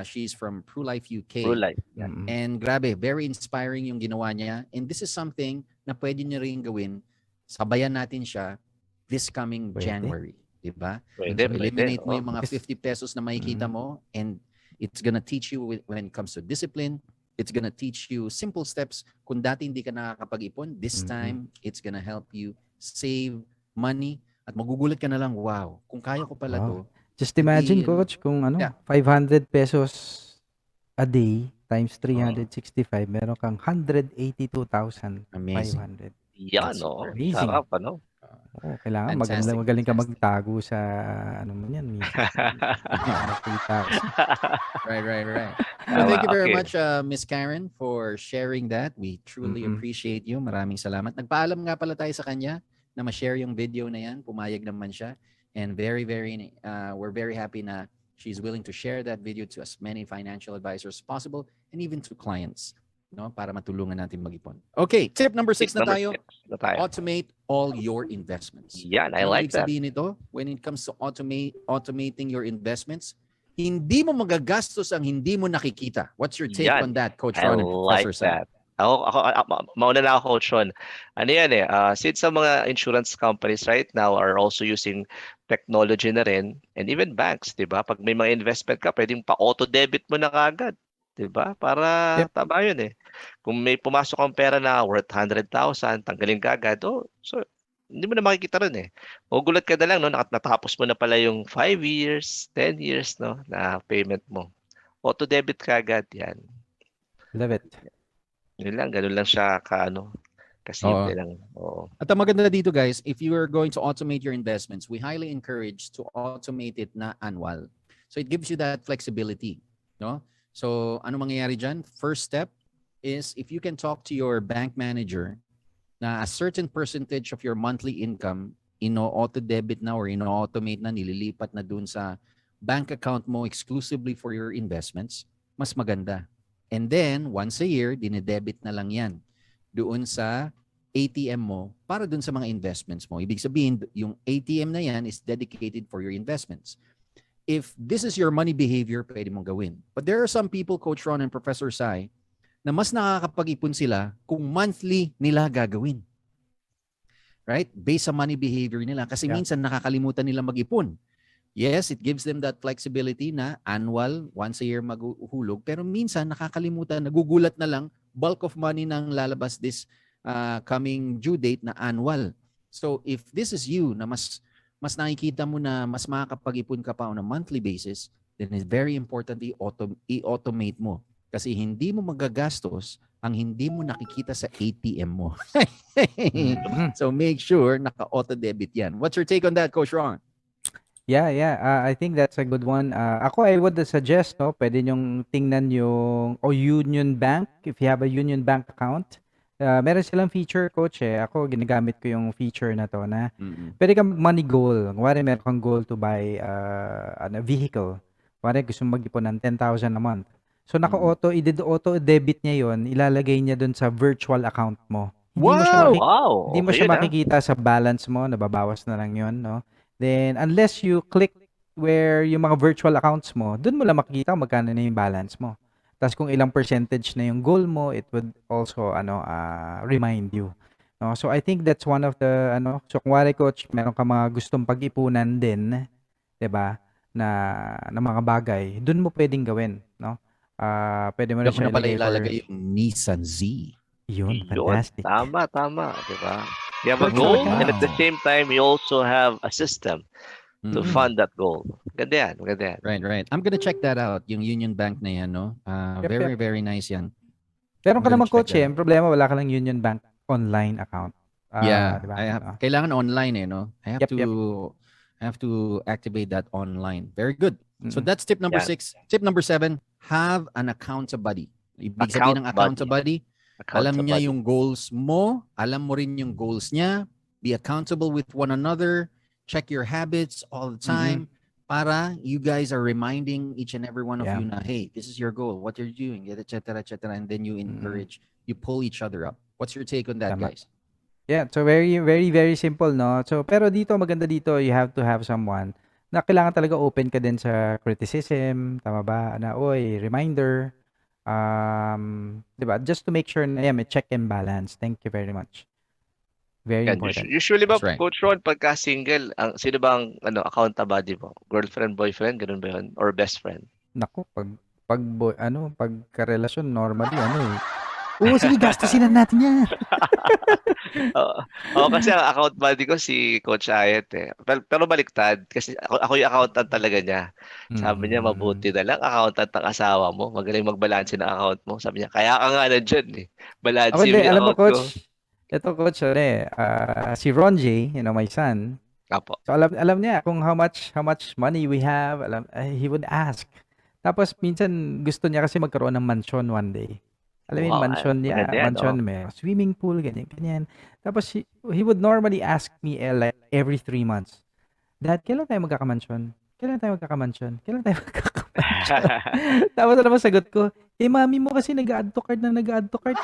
She's from True Life True UK. life. Yan. Mm-mm. And grabe, very inspiring yung ginawa niya. And this is something na pwede niya rin gawin. Sabayan natin siya this coming Pwede. January. Diba? Pwede, So pwede. eliminate mo Oo. yung mga Yes. 50 pesos na makikita mo and it's gonna teach you when it comes to discipline. It's gonna teach you simple steps. Kung dati hindi ka nakakapag-ipon, this Mhm. time it's gonna help you save money at magugulat ka na lang, wow, kung kaya ko pala Wow. to. Just imagine, Hindi, coach, kung Yeah. 500 pesos a day times Oo. 365, meron kang 182,500. Amazing. Yan, That's oo. very Amazing. Sarap, ano? Oo, kailangan Fantastic, magaling ka fantastic. magtago sa ano mo yan, misis mo. Makita kasi. Right. So thank you Tama, very okay. much, Miss Karen, for sharing that. We truly Mm-mm. appreciate you. Maraming salamat. Nagpaalam nga pala tayo sa kanya na ma-share yung video na yan. Pumayag naman siya. And we're very happy na she's willing to share that video to as many financial advisors as possible and even to clients, no, para matulungan natin mag-ipon. Okay, tip number 6 Tip na number tayo. 6 na tayo. Automate all your investments. Yan, I Ano like ibig that. sabihin nito? When it comes to automating your investments, hindi mo magagastos ang hindi mo nakikita. What's your take Yan. on that, Coach I Ron and like Professor Sai? that. Mauna na ako, Coach Ron. Ano yan eh, since sa mga insurance companies right now are also using technology na rin, and even banks, di ba? Pag may mga investment ka, pwedeng pa-auto-debit mo na kagad. Di ba? Para Yep. tama yun eh. Kung may pumasok kang pera na worth 100,000, tanggalin kagad, so hindi mo na makikita rin eh. Magugulat ka na lang, no? Natapos mo na pala yung 5 years, 10 years, no? Na payment mo. Auto-debit kagad, yan. Love it. Yun lang, ganun lang siya kasimple Oo. lang. Oo. At ang maganda dito, guys, if you are going to automate your investments, we highly encourage to automate it na annual. So it gives you that flexibility, no? So ano mangyayari dyan? First step is if you can talk to your bank manager na a certain percentage of your monthly income ino-auto-debit na or ino-automate na, nililipat na dun sa bank account mo exclusively for your investments, mas maganda. And then, once a year, dinedebit na lang yan doon sa ATM mo para doon sa mga investments mo. Ibig sabihin, yung ATM na yan is dedicated for your investments. If this is your money behavior, pwede mong gawin. But there are some people, Coach Ron and Professor Sai, na mas nakakapag-ipon sila kung monthly nila gagawin. Right? Based sa money behavior nila. Kasi Yeah. minsan nakakalimutan nila mag-ipon. Yes, it gives them that flexibility na annual, once a year maghuhulog. Pero minsan nakakalimutan, nagugulat na lang, bulk of money nang lalabas this coming due date na annual. So if this is you na mas nakikita mo na mas makakapag-ipon ka pa on a monthly basis, then it's very important i-automate mo. Kasi hindi mo magagastos ang hindi mo nakikita sa ATM mo. Mhm. So make sure naka-auto-debit yan. What's your take on that, Coach Ron? Yeah. I think that's a good one. Ako, I would suggest, no, pwede nyong tingnan yung Union Bank, if you have a Union Bank account. Meron silang feature, coach, eh. Ako, ginagamit ko yung feature na to na pwede kang money goal. Kunwari, meron kang goal to buy a vehicle. Kunwari, gusto mong mag-ipon ng 10,000 a month. So, auto-debit niya yon, ilalagay niya dun sa virtual account mo. Hindi mo siya Wow! Wow! Hindi mo Okay siya yun, makikita sa balance mo, nababawas na lang yun, no? Then, unless you click where yung mga virtual accounts mo, dun mo lang makikita kung magkano na yung balance mo. Tapos kung ilang percentage na yung goal mo, it would also remind you. No? So I think that's one of the so kung wari, coach, meron ka mga gustong pag-ipunan din, 'di ba? Na mga bagay, dun mo pwedeng gawin, no? Pwede mo rin Diyan ko siya na pala ilagay for ilalagay yung Nissan Z. yun, Yun. fantastic. Tama. Diba? You have a Virtual goal, account. and at the same time, you also have a system to Mhm. fund that goal. Maganda yan. Right. I'm gonna check that out, yung Union Bank na yan, no? Yep. Very, very nice yan. Meron I'm ka gonna naman, check coach, that eh. out. Ang problema, wala ka lang Union Bank online account. Yeah, Di ba? I have kailangan online eh, no? Yep, yep. I have to activate that online. Very good. So Mm-mm. that's tip number Yan. 6. Tip number 7, have an account buddy. Ibig Account sabihin ng account buddy. buddy, Account alam sa niya buddy. yung goals mo, alam mo rin yung goals niya, be accountable with one another, check your habits all the time, para you guys are reminding each and every one of Yeah. you na, hey, this is your goal, what you're doing, etc., etc., and then you encourage, you pull each other up. What's your take on that, Tama. guys? Yeah, so very, very, very simple, no? So, pero dito, maganda dito, you have to have someone na kailangan talaga open ka din sa criticism, tama ba? Na, oy, reminder, di ba? Just to make sure na, may check and balance. Thank you very much. Very Yan. important. Usually ba, That's right. Coach Ron, pagka single, sino ba ang account buddy mo? Girlfriend, boyfriend, ganun ba yun? Or best friend? Naku, pagkarelasyon, normally, oo, sige, gastusin na natin yan. Oo, kasi ang account buddy ko si Coach Ayet eh. Pero baliktad, kasi ako yung accountant talaga niya. Sabi niya, mabuti na lang accountant ng asawa mo. Magaling magbalanse ng account mo. Sabi niya, kaya ka nga nandyan eh. Balanse Ako mo hindi, yung alam mo, account ko. coach, ito, coach, si Ron J, my son, Apo. so alam niya kung how much money we have, he would ask. Tapos minsan gusto niya kasi magkaroon ng mansion one day. Alam mo yung Wow, mansion niya, maganda yan, mansion oh. may swimming pool, ganyan, ganyan. Tapos he would normally ask me like every 3 months, Dad, kailan tayo magkakamansion? Kailan tayo magkakamansion? Kailan tayo magkakamansion? Tapos alam mo sagot ko, mami mo kasi nag-add to cart na nag-add to cart.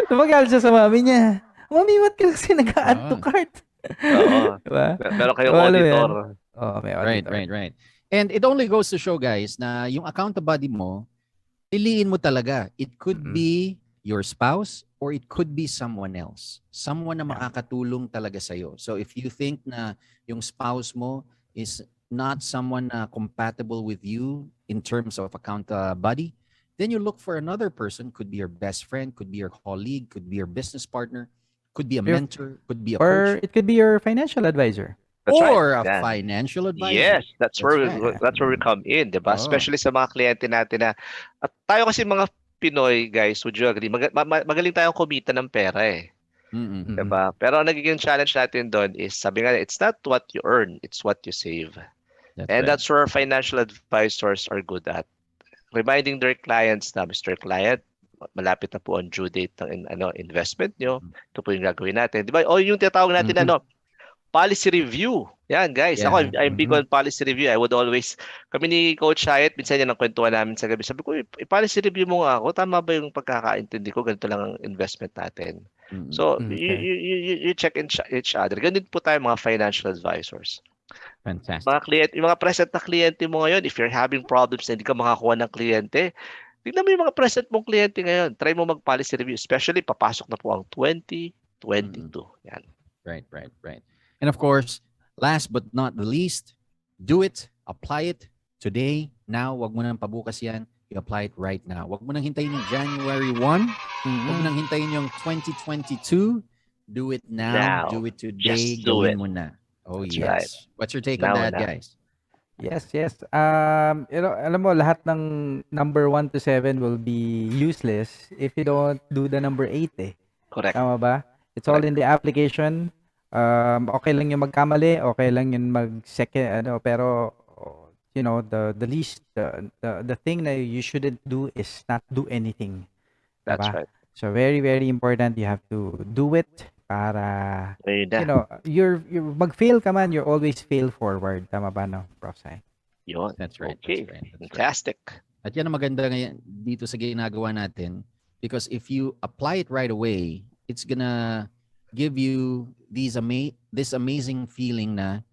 Tumagal siya sa mami niya. Mami, ba't ka kasi nag-add to cart? Oo. Diba? Meron kayong Alam mo yan? auditor. Oo, may Right, auditor. right. And it only goes to show, guys, na yung account buddy mo, piliin mo talaga. It could be your spouse or it could be someone else. Someone na makakatulong talaga sa'yo. So if you think na yung spouse mo is not someone na compatible with you in terms of account buddy, then you look for another person. Could be your best friend, could be your colleague, could be your business partner, could be a mentor, could be a Or coach, it could be your financial advisor. That's or right. a Yan. financial advisor. Yes, that's where right. that's where we come in, 'di ba? Oh. Especially sa mga kliyente natin na at tayo kasi mga Pinoy, guys, would you agree? Magaling tayong kumita ng pera eh, 'di ba? Pero ang nagiging challenge natin doon is sabi nga, it's not what you earn, it's what you save. That's And right. that's where financial advisors are good at. Reminding their clients na, Mr. Client, malapit na po ang due date ng investment nyo. Ito po yung gagawin natin. Di ba? O yung tinatawag natin policy review. Yan, guys. Yeah. Ako, I'm big on policy review. I would always, kami ni Coach Hyatt, minsan yan ang kwentuhan namin sa gabi. Sabi ko, i-policy review mo nga ako. Tama ba yung pagkakaintindi ko? Ganito lang ang investment natin. So, you check each other. Ganun po tayo mga financial advisors. Fantastic. Mga kliyente, yung mga present na kliyente mo ngayon, if you're having problems na hindi ka makakuha ng kliyente, tignan mo yung mga present mong kliyente ngayon. Try mo mag-policy review. Especially, papasok na po ang 2022. Yan. Right. And of course, last but not the least, do it, apply it today, now. Wag mo nang pabukas yan. You apply it right now. Wag mo nang hintayin yung January 1. Wag mo nang hintayin yung 2022. Do it now. Do it today. Just do Gawin it. mo na. Oh, That's yes. right. What's your take Now on that, na. guys? Yes. Alam mo, lahat ng number 1 to 7 will be useless if you don't do the number 8 eh. Correct. Tama ba? It's all in the application. Okay lang yung magkamali, okay lang yung mag-second, pero the least, the thing that you shouldn't do is not do anything. That's Diba? right. So very, very important. You have to do it para, Ayun na. you're mag-fail ka man, you're always fail forward. Tama ba, no, Prof. Sai? Yun. That's right. Okay. That's right. Fantastic. At yan ang maganda ngayon dito sa ginagawa natin, because if you apply it right away, it's gonna give you this amazing feeling na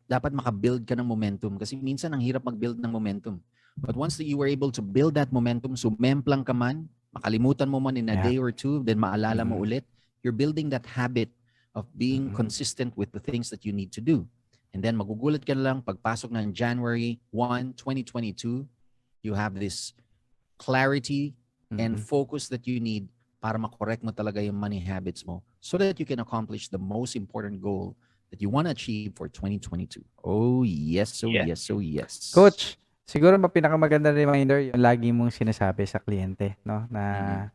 dapat makabuild ka ng momentum, kasi minsan ang hirap mag-build ng momentum. But once that you were able to build that momentum, sumemplang ka man, makalimutan mo man in a day or two, then maalala mo ulit, you're building that habit of being consistent with the things that you need to do. And then magugulat ka lang pagpasok ng January 1, 2022, you have this clarity and focus that you need para makorek mo talaga yung money habits mo so that you can accomplish the most important goal that you want to achieve for 2022. Oh, yes. So Yeah. yes. So yes. Coach, siguro pinakamaganda reminder yung lagi mong sinasabi sa kliyente, no? Na,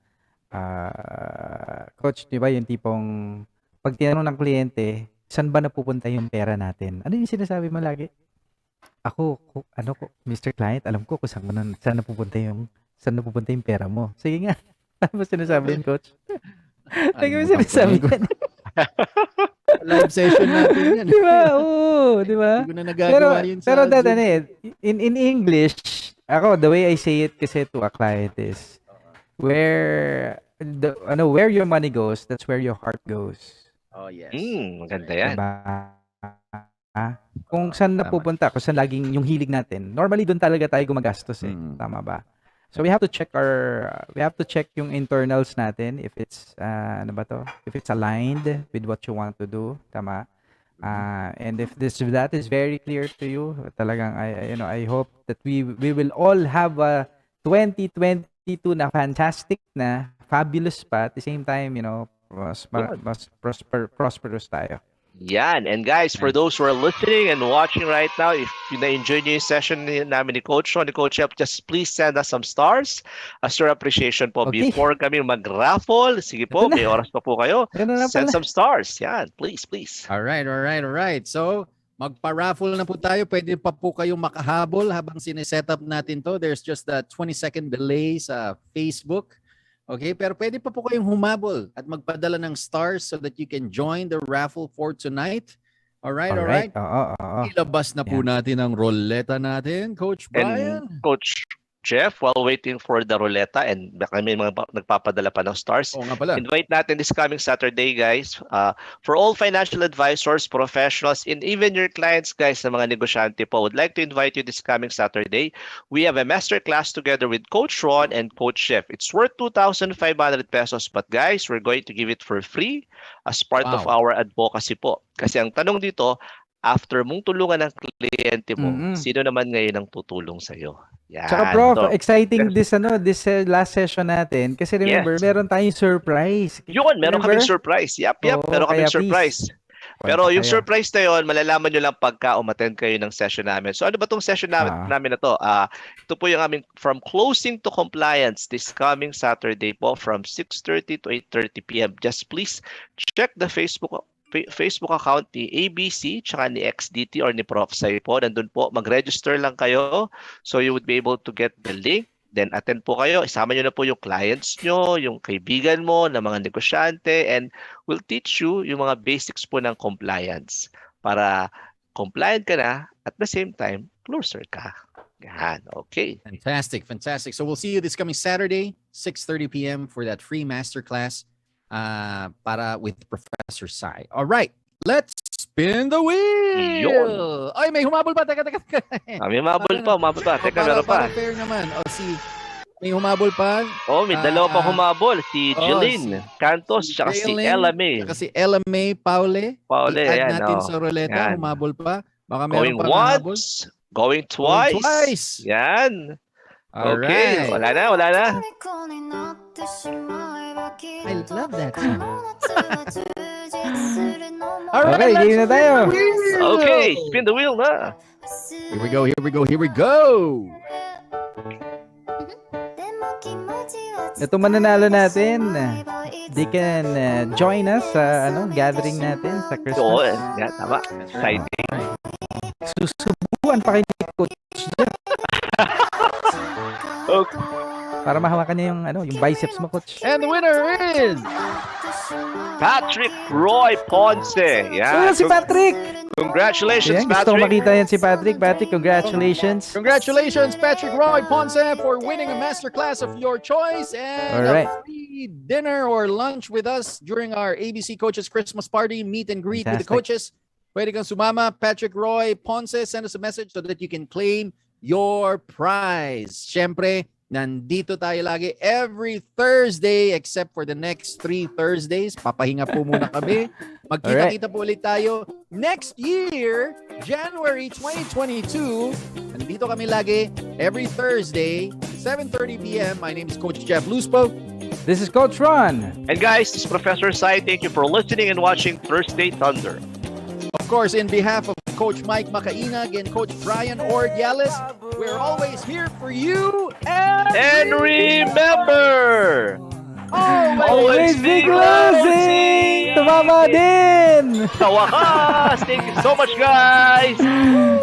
coach, di ba yung tipong, pag tinanong ng kliyente, saan ba napupunta yung pera natin? Ano yung sinasabi mo lagi? Ako, Mr. Client, alam ko kung saan napupunta yung pera mo. Sige nga. Ano ba sinasabi yun, coach? Ano ba sinasabi yun? Live session natin yan. Di ba? Oo, di ba? Hindi ko na nagagawa yun sa Pero that, Zoom. in English, ako, the way I say it kasi to a client is, where your money goes, that's where your heart goes. Oh, yes. Maganda yan. Diba? Kung saan napupunta, kung saan laging yung hilig natin, normally doon talaga tayo gumagastos eh. Tama ba? So we have to check yung internals natin if it's if it's aligned with what you want to do, tama? And if that is very clear to you, talagang I hope that we will all have a 2022 na fantastic na fabulous pa at the same time, mas prosperous tayo. Yan. And guys, for those who are listening and watching right now, if na-enjoy nyo yung session namin ni Coach Ron, ni Coach Jeff, just please send us some stars as your appreciation po. Okay. Before kami mag-raffle, sige po, may oras pa po kayo. Send some stars. Yan, please. All right. So, magpa-raffle na po tayo. Pwede pa po kayong makahabol habang sineset up natin to. There's just a 20-second delay sa Facebook. Okay, pero pwede pa po kayong humabol at magpadala ng stars so that you can join the raffle for tonight. All right. Oo. Ilabas na po natin ang roleta natin, Coach Brian. And Coach Jeff, while waiting for the ruleta and baka may mga nagpapadala pa ng stars, Oo nga pala. invite natin this coming Saturday, guys, for all financial advisors, professionals, and even your clients, guys, sa mga negosyante po, would like to invite you this coming Saturday. We have a master class together with Coach Ron and Coach Jeff. It's worth 2,500 pesos, but guys, we're going to give it for free as part of our advocacy po. Kasi ang tanong dito, after mong tulungan ng kliyente mo, sino naman ngayon ang tutulong sa'yo? Yan. Tsaka Prof, exciting this last session natin kasi remember, meron tayong surprise. Meron kaming surprise. Yep, meron kaming surprise. Pero yung surprise na yun, malalaman nyo lang pagka umattend kayo ng session namin. So ano ba tong session namin na to? Ito po yung aming From Closing to Compliance this coming Saturday po from 6:30 to 8:30 p.m. Just please check the Facebook account ni ABC tsaka ni XDT or ni Prof. Sai po. Nandun po, mag-register lang kayo so you would be able to get the link. Then attend po kayo. Isama nyo na po yung clients nyo, yung kaibigan mo, na mga negosyante, and we'll teach you yung mga basics po ng compliance para compliant ka na at the same time, closer ka. Yan. Okay. Fantastic. So we'll see you this coming Saturday, 6:30 p.m. for that free masterclass para with Professor Sai. All right, let's spin the wheel. Yun. Ay, may humabol pa. Teka. May humabol pa. Teka, meron pa. Para fair naman. May humabol pa. May dalawa pa humabol. Si Jeline Cantos tsaka si Ella May. Tsaka si Ella May Paule. I-add ayan, natin sa ruleta. Yan. Humabol pa. Baka meron Going pa humabol. once, going twice. Yan. Alright. Okay, wala na. I love that song. Okay, game na tayo. Okay, spin the wheel na. Here we go. Ito mananalo natin. They can join us sa gathering natin sa Christmas. Oo, yan, tama. Exciting. Susubuan pa kayo ni Coach Jeff Okay. para mahawakan niya yung biceps mo, Coach. And the winner is Patrick Roy Ponce. Yan. Si Patrick! Congratulations, Ayan, gusto ko Patrick. makita yan si Patrick. Patrick, congratulations. Congratulations, Patrick Roy Ponce, for winning a masterclass of your choice and Alright. a free dinner or lunch with us during our ABC Coaches Christmas Party meet and greet with the Fantastic. coaches. Pwede kang sumama, Patrick Roy Ponce. Send us a message so that you can claim your prize. Siyempre, nandito tayo lagi every Thursday except for the next 3 Thursdays. Papahinga po muna kami. Magkita-kita po ulit tayo next year, January 2022. Nandito kami lagi every Thursday, 7:30 p.m. My name is Coach Jeff Luspo. This is Coach Ron. And guys, this is Professor Sai. Thank you for listening and watching Thursday Thunder. Of course, in behalf of Coach Mike Macaina, again, Coach Brian Ordiales, We're always here for you. And remember, Always be closing! Tumama din! sa wakas! Thank you so much, guys!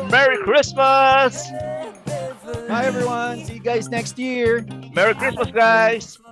Merry Christmas! Bye, everyone. See you guys next year. Merry Christmas, guys!